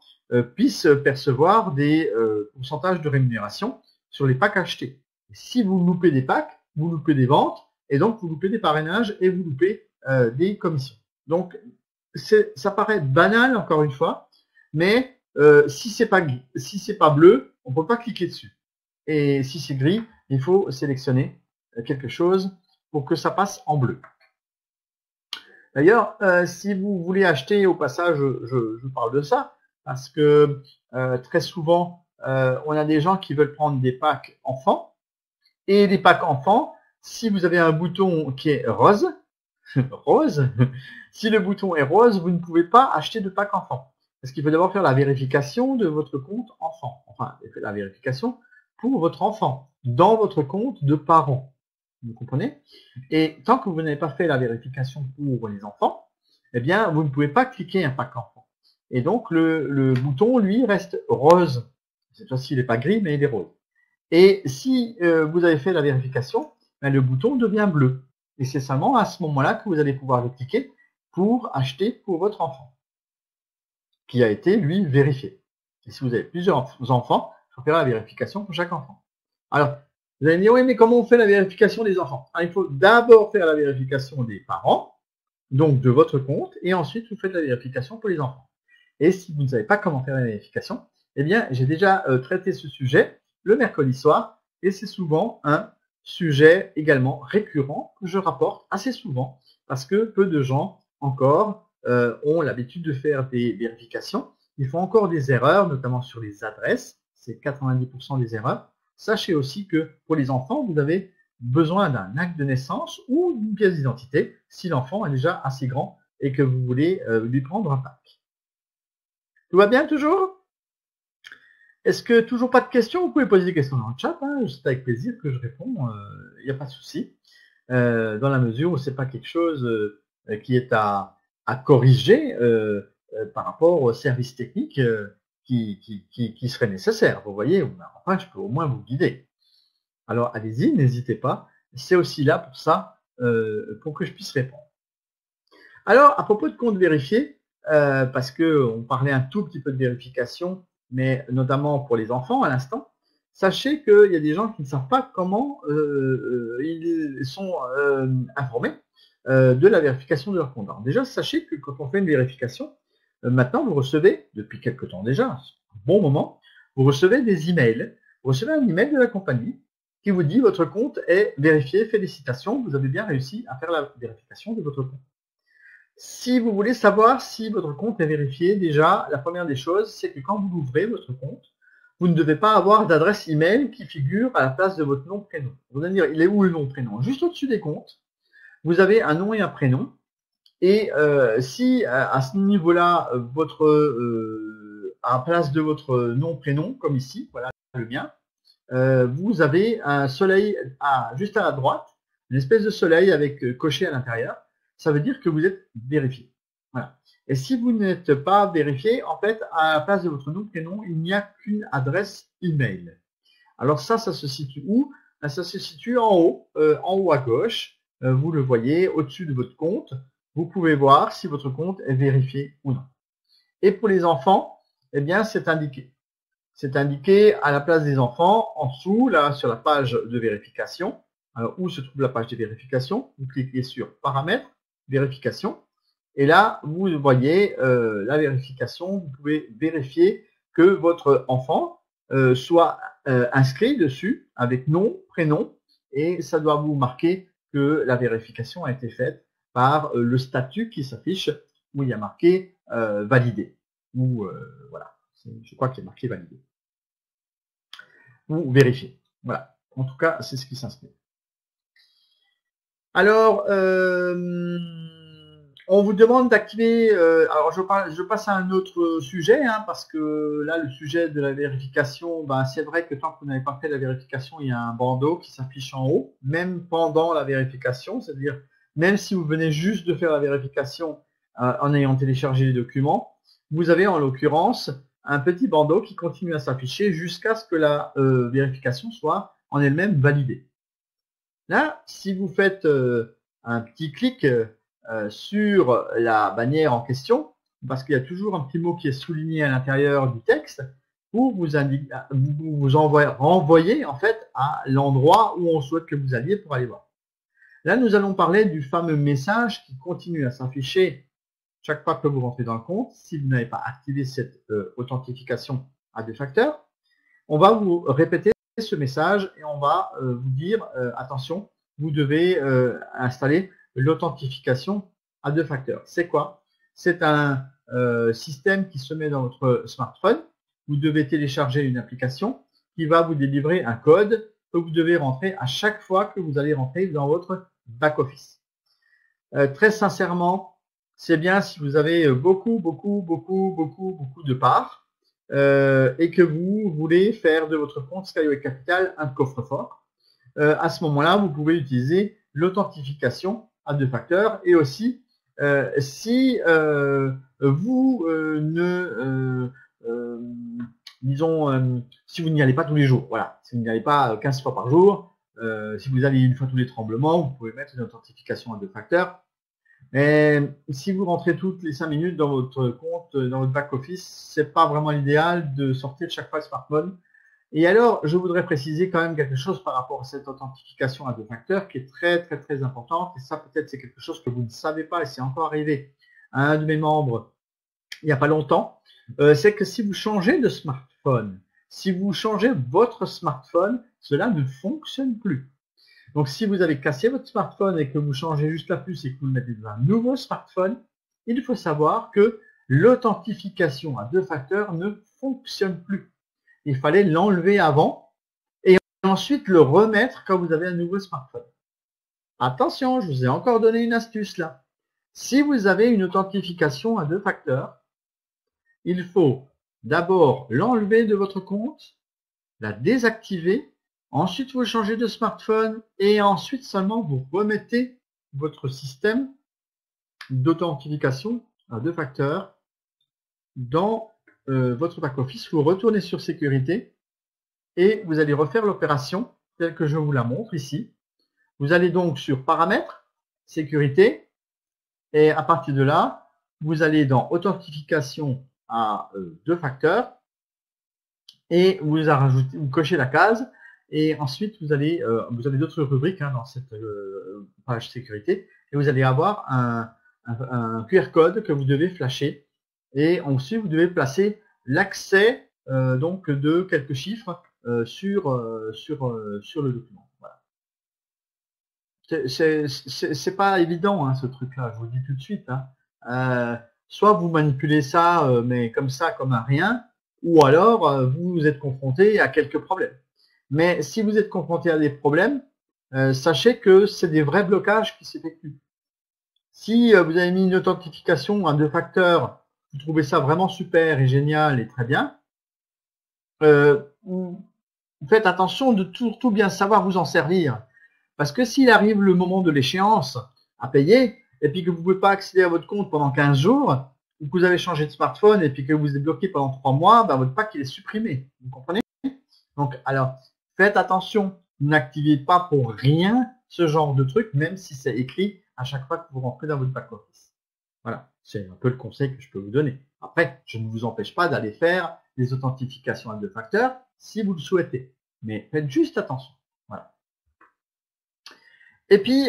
puissent percevoir des pourcentages de rémunération sur les packs achetés. Et si vous loupez des packs, vous loupez des ventes, et donc vous loupez des parrainages et vous loupez des commissions. Donc, ça paraît banal, encore une fois, mais si c'est pas bleu, on ne peut pas cliquer dessus. Et si c'est gris, il faut sélectionner quelque chose pour que ça passe en bleu. D'ailleurs, si vous voulez acheter, au passage, je parle de ça, parce que très souvent, on a des gens qui veulent prendre des packs enfants, et des packs enfants, si vous avez un bouton qui est rose, si le bouton est rose, vous ne pouvez pas acheter de pack enfant. Parce qu'il faut d'abord faire la vérification de votre compte enfant. Enfin, la vérification pour votre enfant, dans votre compte de parent. Vous comprenez? Et tant que vous n'avez pas fait la vérification pour les enfants, eh bien, vous ne pouvez pas cliquer un pack enfant. Et donc, le bouton, lui, reste rose. Cette fois-ci, il n'est pas gris, mais il est rose. Et si vous avez fait la vérification, ben, le bouton devient bleu. Et c'est seulement à ce moment-là que vous allez pouvoir le cliquer pour acheter pour votre enfant, qui a été, lui, vérifié. Et si vous avez plusieurs enfants, il faut faire la vérification pour chaque enfant. Alors, vous allez me dire, oui, mais comment on fait la vérification des enfants? Alors, il faut d'abord faire la vérification des parents, donc de votre compte, et ensuite vous faites la vérification pour les enfants. Et si vous ne savez pas comment faire la vérification, eh bien, j'ai déjà traité ce sujet le mercredi soir, et c'est souvent un sujet également récurrent que je rapporte assez souvent, parce que peu de gens encore ont l'habitude de faire des vérifications. Ils font encore des erreurs, notamment sur les adresses, c'est 90% des erreurs. Sachez aussi que pour les enfants, vous avez besoin d'un acte de naissance ou d'une pièce d'identité si l'enfant est déjà assez grand et que vous voulez lui prendre un pack. Tout va bien toujours? Est-ce que toujours pas de questions? Vous pouvez poser des questions dans le chat, hein, c'est avec plaisir que je réponds, il n'y a pas de souci. Dans la mesure où c'est pas quelque chose qui est à corriger par rapport au service technique qui serait nécessaire. Vous voyez, enfin, je peux au moins vous guider. Alors, allez-y, n'hésitez pas. C'est aussi là pour ça, pour que je puisse répondre. Alors, à propos de compte vérifié, parce que on parlait un tout petit peu de vérification, mais notamment pour les enfants à l'instant, sachez qu'il y a des gens qui ne savent pas comment ils sont informés de la vérification de leur compte. Alors déjà, sachez que quand on fait une vérification, maintenant vous recevez, depuis quelque temps déjà, un bon moment, vous recevez des emails. Vous recevez un email de la compagnie qui vous dit votre compte est vérifié, félicitations, vous avez bien réussi à faire la vérification de votre compte. Si vous voulez savoir si votre compte est vérifié, déjà, la première des choses, c'est que quand vous ouvrez votre compte, vous ne devez pas avoir d'adresse email qui figure à la place de votre nom, prénom. Vous allez me dire, il est où le nom, prénom? Juste au-dessus des comptes, vous avez un nom et un prénom. Et si à ce niveau-là, à la place de votre nom, prénom, comme ici, voilà le mien, vous avez un soleil juste à la droite, une espèce de soleil avec coché à l'intérieur. Ça veut dire que vous êtes vérifié. Voilà. Et si vous n'êtes pas vérifié, en fait, à la place de votre nom, prénom, il n'y a qu'une adresse email. Alors ça se situe où? Ça se situe en haut à gauche. Vous le voyez au-dessus de votre compte. Vous pouvez voir si votre compte est vérifié ou non. Et pour les enfants, eh bien, c'est indiqué. C'est indiqué à la place des enfants, en dessous, là, sur la page de vérification. Alors, où se trouve la page de vérification? Vous cliquez sur Paramètres, Vérification. Et là, vous voyez la vérification. Vous pouvez vérifier que votre enfant soit inscrit dessus avec nom, prénom. Et ça doit vous marquer que la vérification a été faite par le statut qui s'affiche où il y a marqué validé. Ou voilà, je crois qu'il y a marqué validé. Ou vérifié. Voilà. En tout cas, c'est ce qui s'inscrit. Alors, on vous demande d'activer. Alors, je passe à un autre sujet, hein, parce que là, le sujet de la vérification, ben, c'est vrai que tant que vous n'avez pas fait la vérification, il y a un bandeau qui s'affiche en haut, même pendant la vérification, c'est-à-dire même si vous venez juste de faire la vérification en ayant téléchargé les documents, vous avez en l'occurrence un petit bandeau qui continue à s'afficher jusqu'à ce que la vérification soit en elle-même validée. Là, si vous faites un petit clic sur la bannière en question, parce qu'il y a toujours un petit mot qui est souligné à l'intérieur du texte, pour vous renvoyer en fait à l'endroit où on souhaite que vous alliez pour aller voir. Là, nous allons parler du fameux message qui continue à s'afficher chaque fois que vous rentrez dans le compte. Si vous n'avez pas activé cette authentification à deux facteurs, on va vous répéter ce message et on va vous dire attention, vous devez installer l'authentification à deux facteurs. C'est quoi? C'est un système qui se met dans votre smartphone. Vous devez télécharger une application qui va vous délivrer un code que vous devez rentrer à chaque fois que vous allez rentrer dans votre back-office. Très sincèrement, c'est bien si vous avez beaucoup de parts et que vous voulez faire de votre compte Skyway Capital un coffre-fort. À ce moment-là, vous pouvez utiliser l'authentification à deux facteurs et aussi si vous si vous n'y allez pas tous les jours, voilà, si vous n'y allez pas 15 fois par jour, si vous allez une fois tous les tremblements, vous pouvez mettre une authentification à deux facteurs. Mais si vous rentrez toutes les 5 minutes dans votre compte, dans votre back-office, c'est pas vraiment l'idéal de sortir chaque fois le smartphone. Et alors, je voudrais préciser quand même quelque chose par rapport à cette authentification à deux facteurs qui est très importante. Et ça, peut-être, c'est quelque chose que vous ne savez pas et c'est encore arrivé à un de mes membres il n'y a pas longtemps. C'est que si vous changez de smartphone, si vous changez votre smartphone, cela ne fonctionne plus. Donc, si vous avez cassé votre smartphone et que vous changez juste la puce et que vous le mettez dans un nouveau smartphone, il faut savoir que l'authentification à deux facteurs ne fonctionne plus. Il fallait l'enlever avant et ensuite le remettre quand vous avez un nouveau smartphone. Attention, je vous ai encore donné une astuce là. Si vous avez une authentification à deux facteurs, il faut d'abord l'enlever de votre compte, la désactiver, ensuite vous changez de smartphone et ensuite seulement vous remettez votre système d'authentification à deux facteurs dans votre back-office. Vous retournez sur sécurité et vous allez refaire l'opération telle que je vous la montre ici. Vous allez donc sur paramètres, sécurité et à partir de là, vous allez dans authentification à deux facteurs et vous cochez la case, et ensuite vous avez d'autres rubriques dans cette page sécurité, et vous allez avoir un QR code que vous devez flasher, et ensuite vous devez placer l'accès donc de quelques chiffres sur le document. Voilà. C'est pas évident ce truc-là, je vous le dis tout de suite. Soit vous manipulez ça, mais comme ça, comme un rien, ou alors vous êtes confronté à quelques problèmes. Mais si vous êtes confronté à des problèmes, sachez que c'est des vrais blocages qui s'effectuent. Si vous avez mis une authentification à 2 facteurs, vous trouvez ça vraiment super et génial et très bien, faites attention de tout bien savoir vous en servir. Parce que s'il arrive le moment de l'échéance à payer, et puis que vous ne pouvez pas accéder à votre compte pendant 15 jours, ou que vous avez changé de smartphone et puis que vous êtes bloqué pendant 3 mois, votre pack il est supprimé. Vous comprenez? Donc, alors, faites attention. N'activez pas pour rien ce genre de truc, même si c'est écrit à chaque fois que vous rentrez dans votre back-office. Voilà, c'est un peu le conseil que je peux vous donner. Après, je ne vous empêche pas d'aller faire des authentifications à 2 facteurs si vous le souhaitez. Mais faites juste attention. Voilà. Et puis,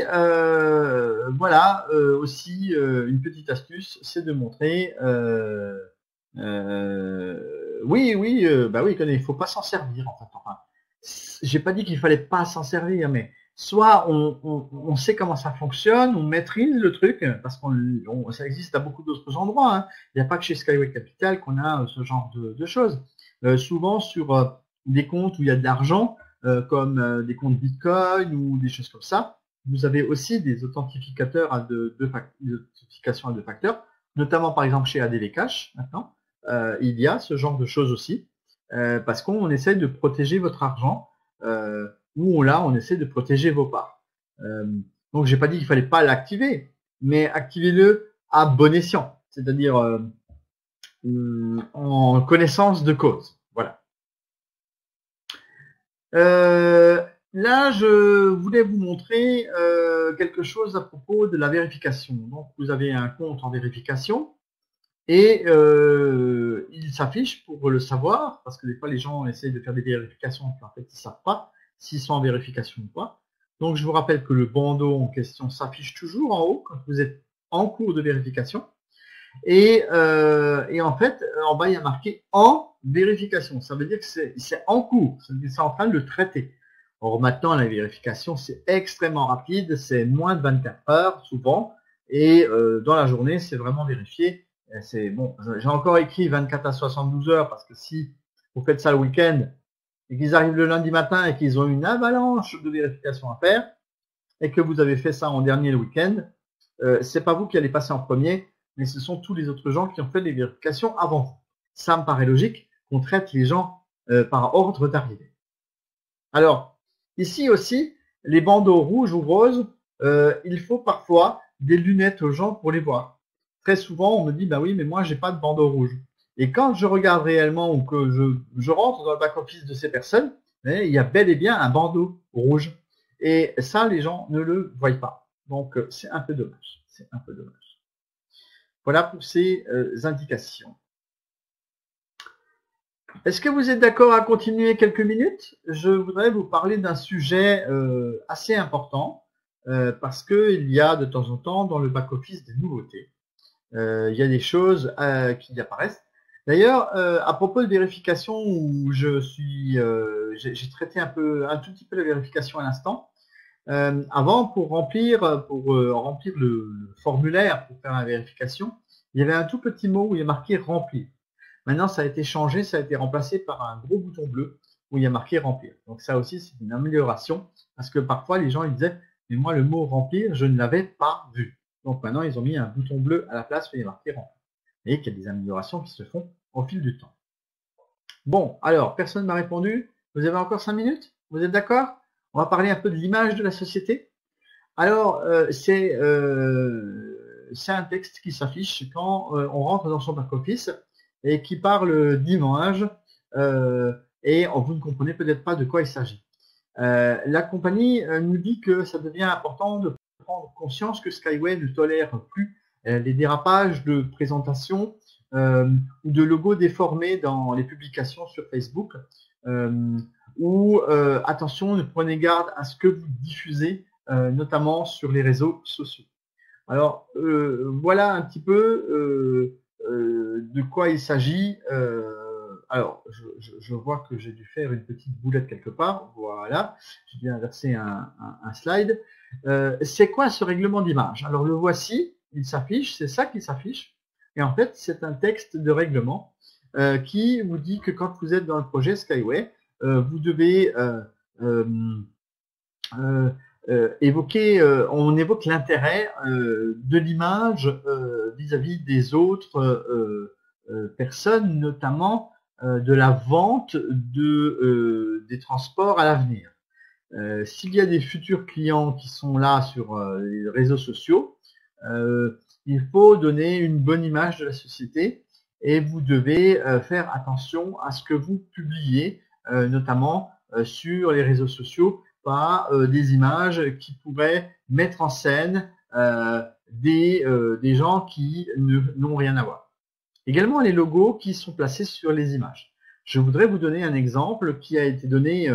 voilà, aussi, une petite astuce, c'est de montrer... oui, il faut pas s'en servir, en fait. Enfin, j'ai pas dit qu'il fallait pas s'en servir, mais soit on sait comment ça fonctionne, on maîtrise le truc, parce que ça existe à beaucoup d'autres endroits. Il n'y a pas que chez Skyway Capital qu'on a ce genre de choses. Souvent sur des comptes où il y a de l'argent, comme des comptes Bitcoin ou des choses comme ça, vous avez aussi des authentificateurs des authentifications à 2 facteurs, notamment par exemple chez ADV Cash maintenant. Il y a ce genre de choses aussi, parce qu'on essaie de protéger votre argent, ou là on essaie de protéger vos parts. Donc j'ai pas dit qu'il fallait pas l'activer, mais activez-le à bon escient, c'est-à-dire en connaissance de cause. Voilà. Là, je voulais vous montrer quelque chose à propos de la vérification. Donc, vous avez un compte en vérification et il s'affiche pour le savoir, parce que des fois, les gens essayent de faire des vérifications et en fait, ils ne savent pas s'ils sont en vérification ou pas. Donc, je vous rappelle que le bandeau en question s'affiche toujours en haut quand vous êtes en cours de vérification. Et en fait, en bas, il y a marqué « en vérification ». Ça veut dire que c'est en cours, c'est en train de le traiter. Or, maintenant, la vérification, c'est extrêmement rapide, c'est moins de 24 heures, souvent, et dans la journée, c'est vraiment vérifié. C'est bon, j'ai encore écrit 24 à 72 heures, parce que si vous faites ça le week-end, et qu'ils arrivent le lundi matin et qu'ils ont une avalanche de vérifications à faire, et que vous avez fait ça en dernier le week-end, c'est pas vous qui allez passer en premier, mais ce sont tous les autres gens qui ont fait des vérifications avant vous. Ça me paraît logique qu'on traite les gens par ordre d'arrivée. Alors, ici aussi, les bandeaux rouges ou roses, il faut parfois des lunettes aux gens pour les voir. Très souvent, on me dit, bah oui, mais moi, j'ai pas de bandeau rouge. Et quand je regarde réellement ou que je rentre dans le back-office de ces personnes, il y a bel et bien un bandeau rouge. Et ça, les gens ne le voient pas. Donc, c'est un peu dommage. C'est un peu dommage. Voilà pour ces indications. Est-ce que vous êtes d'accord à continuer quelques minutes? Je voudrais vous parler d'un sujet assez important parce qu'il y a de temps en temps dans le back-office des nouveautés. Il y a des choses qui apparaissent. D'ailleurs, à propos de vérification, où j'ai traité un tout petit peu la vérification à l'instant. Avant, pour remplir le formulaire pour faire la vérification, il y avait un tout petit mot où il y a marqué remplir. Maintenant, ça a été changé, ça a été remplacé par un gros bouton bleu où il y a marqué remplir. Donc ça aussi, c'est une amélioration parce que parfois les gens ils disaient mais moi le mot remplir, je ne l'avais pas vu. Donc maintenant, ils ont mis un bouton bleu à la place où il y a marqué remplir. Vous voyez qu'il y a des améliorations qui se font au fil du temps. Bon, alors, personne ne m'a répondu. Vous avez encore 5 minutes? Vous êtes d'accord? On va parler un peu de l'image de la société. Alors, c'est un texte qui s'affiche quand on rentre dans son back-office et qui parle d'image et vous ne comprenez peut-être pas de quoi il s'agit. La compagnie nous dit que ça devient important de prendre conscience que Skyway ne tolère plus les dérapages de présentation ou de logos déformés dans les publications sur Facebook, ou attention, ne prenez garde à ce que vous diffusez, notamment sur les réseaux sociaux. Alors, voilà un petit peu de quoi il s'agit. Alors, je vois que j'ai dû faire une petite boulette quelque part. Voilà, j'ai bien inversé un slide. C'est quoi ce règlement d'image? Alors, le voici, il s'affiche, c'est ça qui s'affiche. Et en fait, c'est un texte de règlement qui vous dit que quand vous êtes dans le projet Skyway, vous devez on évoque l'intérêt de l'image vis-à-vis des autres personnes, notamment de la vente des transports à l'avenir. S'il y a des futurs clients qui sont là sur les réseaux sociaux, il faut donner une bonne image de la société et vous devez faire attention à ce que vous publiez, notamment sur les réseaux sociaux, pas des images qui pourraient mettre en scène des gens qui n'ont rien à voir. Également les logos qui sont placés sur les images. Je voudrais vous donner un exemple qui a été donné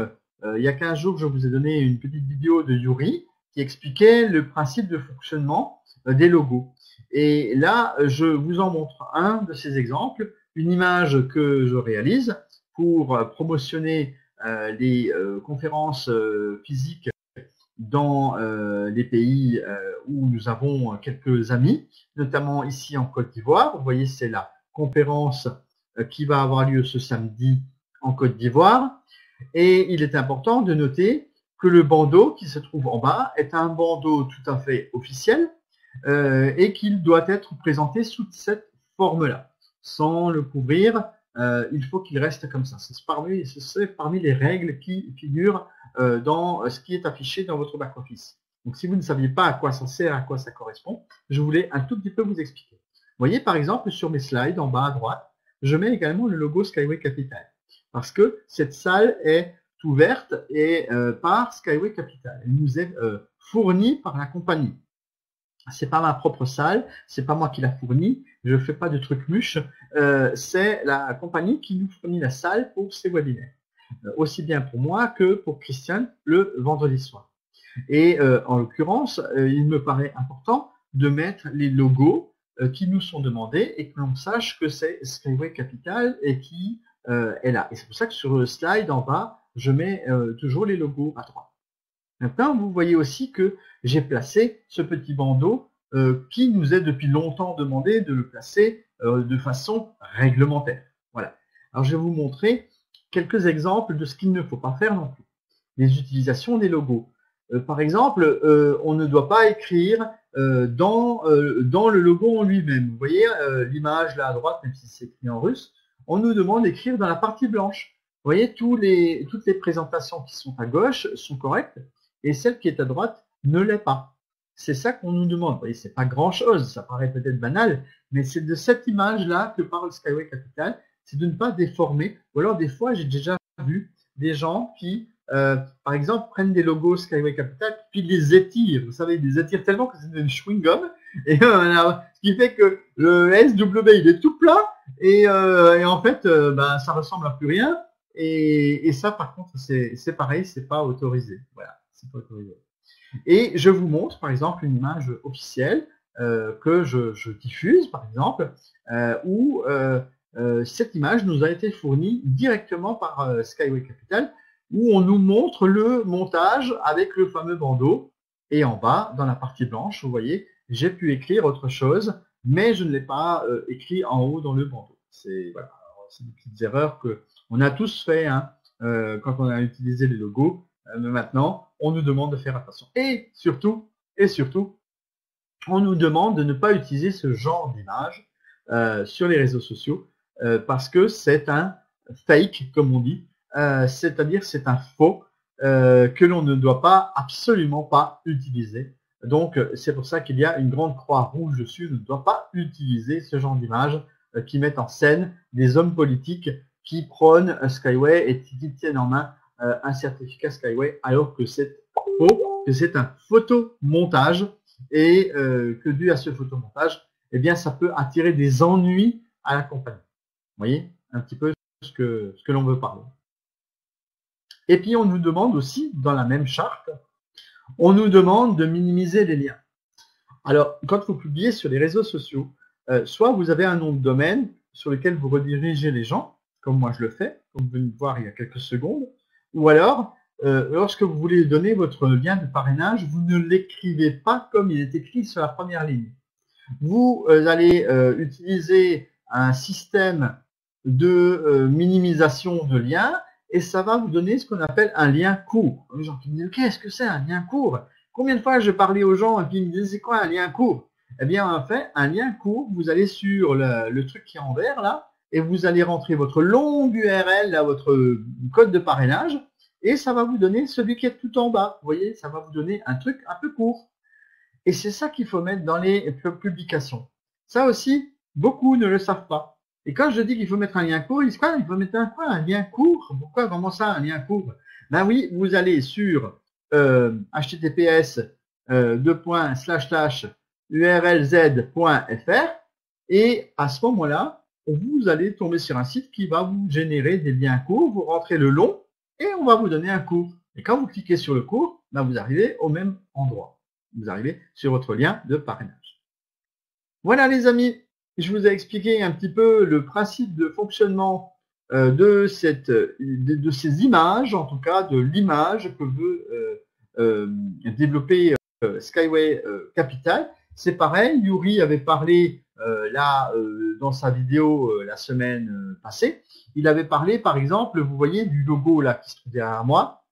il y a 15 jours. Je vous ai donné une petite vidéo de Yuri qui expliquait le principe de fonctionnement des logos. Et là, je vous en montre un de ces exemples, une image que je réalise pour promotionner les conférences physiques dans les pays où nous avons quelques amis, notamment ici en Côte d'Ivoire. Vous voyez, c'est la conférence qui va avoir lieu ce samedi en Côte d'Ivoire. Et il est important de noter que le bandeau qui se trouve en bas est un bandeau tout à fait officiel et qu'il doit être présenté sous cette forme-là. Sans le couvrir, il faut qu'il reste comme ça. C'est parmi les règles qui figurent dans ce qui est affiché dans votre back-office. Donc, si vous ne saviez pas à quoi ça sert, à quoi ça correspond, je voulais un tout petit peu vous expliquer. Vous voyez, par exemple, sur mes slides, en bas à droite, je mets également le logo Skyway Capital. Parce que cette salle est ouverte et par Skyway Capital. Elle nous est fournie par la compagnie. C'est pas ma propre salle, c'est pas moi qui la fournis, je fais pas de trucs mûches, c'est la compagnie qui nous fournit la salle pour ces webinaires. Aussi bien pour moi que pour Christian le vendredi soir. Et en l'occurrence, il me paraît important de mettre les logos qui nous sont demandés et que l'on sache que c'est Skyway Capital et qui est là. Et c'est pour ça que sur le slide en bas, je mets toujours les logos à droite. Maintenant, vous voyez aussi que j'ai placé ce petit bandeau qui nous est depuis longtemps demandé de le placer de façon réglementaire. Voilà. Alors, je vais vous montrer quelques exemples de ce qu'il ne faut pas faire non plus. Les utilisations des logos. Par exemple, on ne doit pas écrire dans le logo en lui-même. Vous voyez l'image là à droite, même si c'est écrit en russe, on nous demande d'écrire dans la partie blanche. Vous voyez, toutes les présentations qui sont à gauche sont correctes et celle qui est à droite ne l'est pas. C'est ça qu'on nous demande. Vous voyez, c'est pas grand-chose, ça paraît peut-être banal, mais c'est de cette image-là que parle Skyway Capital, c'est de ne pas déformer. Ou alors, des fois, j'ai déjà vu des gens qui, par exemple, prennent des logos Skyway Capital puis les étirent. Vous savez, ils les étirent tellement que c'est une chewing-gum. Et ce qui fait que le SW, il est tout plat et en fait, ça ressemble à plus rien. Et ça, par contre, c'est pareil, c'est pas autorisé. Voilà, c'est pas autorisé. Et je vous montre, par exemple, une image officielle que je diffuse, par exemple, où cette image nous a été fournie directement par Skyway Capital, où on nous montre le montage avec le fameux bandeau. Et en bas, dans la partie blanche, vous voyez, j'ai pu écrire autre chose, mais je ne l'ai pas écrit en haut dans le bandeau. C'est voilà, des petites erreurs que on a tous fait quand on a utilisé les logos. Mais maintenant, on nous demande de faire attention. Et surtout, on nous demande de ne pas utiliser ce genre d'image sur les réseaux sociaux parce que c'est un fake, comme on dit. C'est-à-dire c'est un faux que l'on ne doit pas, absolument pas utiliser. Donc, c'est pour ça qu'il y a une grande croix rouge dessus. On ne doit pas utiliser ce genre d'image qui mettent en scène des hommes politiques qui prônent Skyway et qui tiennent en main un certificat Skyway alors que c'est faux, que c'est un photomontage et que dû à ce photomontage, eh bien, ça peut attirer des ennuis à la compagnie. Vous voyez un petit peu ce que l'on veut parler. Et puis, on nous demande aussi, dans la même charte, on nous demande de minimiser les liens. Alors, quand vous publiez sur les réseaux sociaux, soit vous avez un nom de domaine sur lequel vous redirigez les gens, comme moi je le fais, comme vous venez de voir il y a quelques secondes, ou alors, lorsque vous voulez donner votre lien de parrainage, vous ne l'écrivez pas comme il est écrit sur la première ligne. Vous allez utiliser un système de minimisation de liens et ça va vous donner ce qu'on appelle un lien court. Les gens qui me disent, qu'est-ce que c'est un lien court? Combien de fois je parlais aux gens et puis ils me disaient, c'est quoi un lien court? Eh bien, en fait, un lien court, vous allez sur le truc qui est en vert là et vous allez rentrer votre longue URL, là, votre code de parrainage et ça va vous donner celui qui est tout en bas. Vous voyez, ça va vous donner un truc un peu court. Et c'est ça qu'il faut mettre dans les publications. Ça aussi, beaucoup ne le savent pas. Et quand je dis qu'il faut mettre un lien court, ils disent quoi? Il faut mettre un lien court? Pourquoi? Comment ça, un lien court? Ben oui, vous allez sur https://urlz.fr et à ce moment-là, vous allez tomber sur un site qui va vous générer des liens courts. Vous rentrez le long et on va vous donner un court. Et quand vous cliquez sur le court, ben vous arrivez au même endroit. Vous arrivez sur votre lien de parrainage. Voilà les amis, je vous ai expliqué un petit peu le principe de fonctionnement de ces images, en tout cas de l'image que veut développer Skyway Capital. C'est pareil, Yuri avait parlé dans sa vidéo la semaine passée, il avait parlé par exemple, vous voyez du logo là qui se trouve derrière moi,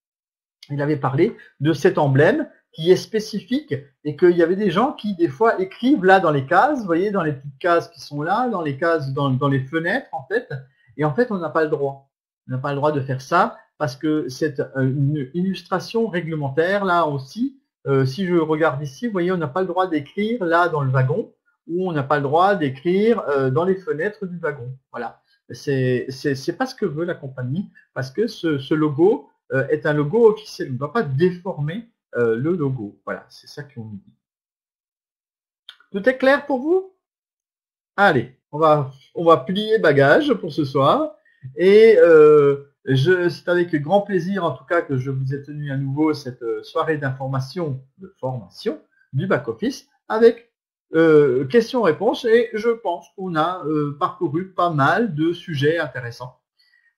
il avait parlé de cet emblème qui est spécifique et qu'il y avait des gens qui, des fois, écrivent là dans les cases, vous voyez, dans les petites cases qui sont là, dans les cases, dans les fenêtres, en fait. Et en fait, on n'a pas le droit. On n'a pas le droit de faire ça parce que c'est une illustration réglementaire, là aussi. Si je regarde ici, vous voyez, on n'a pas le droit d'écrire là dans le wagon ou on n'a pas le droit d'écrire dans les fenêtres du wagon. Voilà. C'est pas ce que veut la compagnie parce que ce logo est un logo officiel. On ne doit pas déformer le logo. Voilà, c'est ça qu'on nous dit. Tout est clair pour vous? Allez, on va plier bagage pour ce soir. Et c'est avec grand plaisir, en tout cas, que je vous ai tenu à nouveau cette soirée d'information, de formation du back-office avec questions-réponses. Et je pense qu'on a parcouru pas mal de sujets intéressants.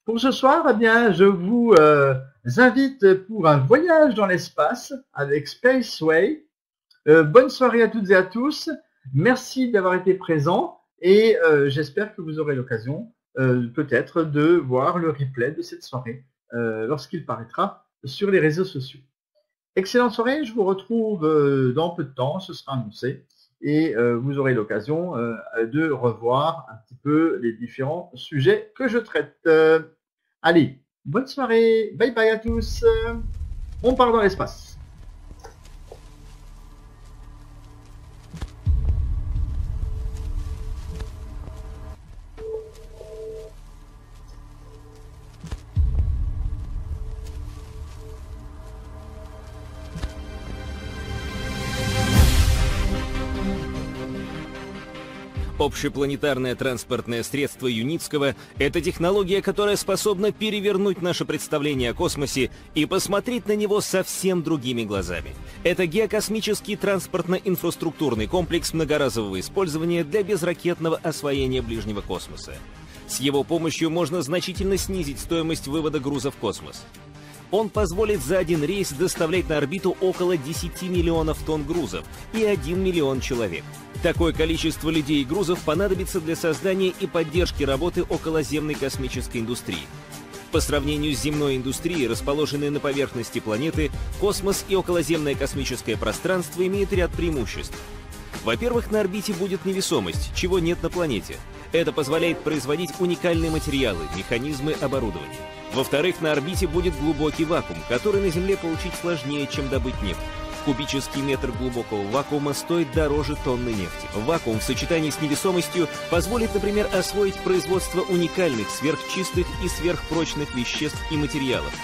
Pour ce soir, eh bien, je vous invite pour un voyage dans l'espace avec Spaceway. Bonne soirée à toutes et à tous. Merci d'avoir été présents et j'espère que vous aurez l'occasion peut-être de voir le replay de cette soirée lorsqu'il paraîtra sur les réseaux sociaux. Excellente soirée, je vous retrouve dans peu de temps, ce sera annoncé et vous aurez l'occasion de revoir un petit peu les différents sujets que je traite. Allez, bonne soirée, bye bye à tous, on part dans l'espace. Общепланетарное транспортное средство Юницкого – это технология, которая способна перевернуть наше представление о космосе и посмотреть на него совсем другими глазами. Это геокосмический транспортно-инфраструктурный комплекс многоразового использования для безракетного освоения ближнего космоса. С его помощью можно значительно снизить стоимость вывода груза в космос. Он позволит за один рейс доставлять на орбиту около 10 миллионов тонн грузов и 1 миллион человек. Такое количество людей и грузов понадобится для создания и поддержки работы околоземной космической индустрии. По сравнению с земной индустрией, расположенной на поверхности планеты, космос и околоземное космическое пространство имеют ряд преимуществ. Во-первых, на орбите будет невесомость, чего нет на планете. Это позволяет производить уникальные материалы, механизмы, оборудование. Во-вторых, на орбите будет глубокий вакуум, который на Земле получить сложнее, чем добыть нефть. Кубический метр глубокого вакуума стоит дороже тонны нефти. Вакуум в сочетании с невесомостью позволит, например, освоить производство уникальных, сверхчистых и сверхпрочных веществ и материалов,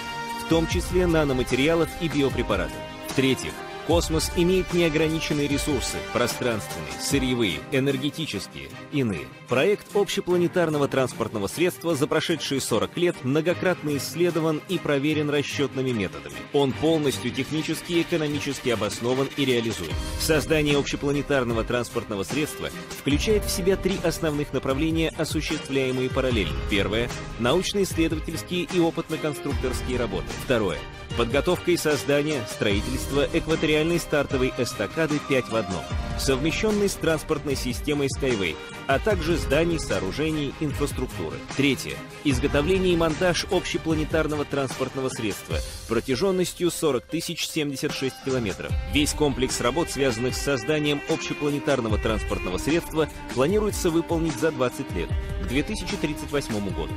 в том числе наноматериалов и биопрепаратов. В-третьих, Космос имеет неограниченные ресурсы – пространственные, сырьевые, энергетические, иные. Проект общепланетарного транспортного средства за прошедшие 40 лет многократно исследован и проверен расчетными методами. Он полностью технически и экономически обоснован и реализуем. Создание общепланетарного транспортного средства включает в себя 3 основных направления, осуществляемые параллельно. Первое – научно-исследовательские и опытно-конструкторские работы. Второе – подготовка и создание, строительство экваториальной стартовой эстакады 5 в 1, совмещенной с транспортной системой Skyway, а также зданий, сооружений, инфраструктуры. Третье. Изготовление и монтаж общепланетарного транспортного средства протяженностью 40 076 километров. Весь комплекс работ, связанных с созданием общепланетарного транспортного средства, планируется выполнить за 20 лет, к 2038 году.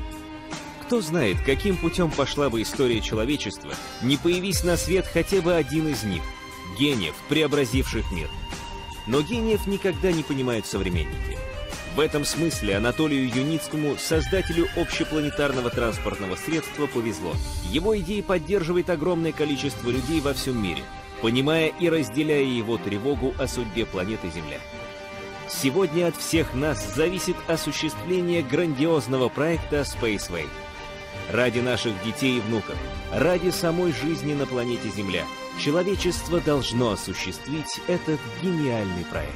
Кто знает, каким путем пошла бы история человечества, не появись на свет хотя бы один из них – гениев, преобразивших мир. Но гениев никогда не понимают современники. В этом смысле Анатолию Юницкому, создателю общепланетарного транспортного средства, повезло. Его идеи поддерживает огромное количество людей во всем мире, понимая и разделяя его тревогу о судьбе планеты Земля. Сегодня от всех нас зависит осуществление грандиозного проекта Spaceway. Ради наших детей и внуков, ради самой жизни на планете Земля, человечество должно осуществить этот гениальный проект.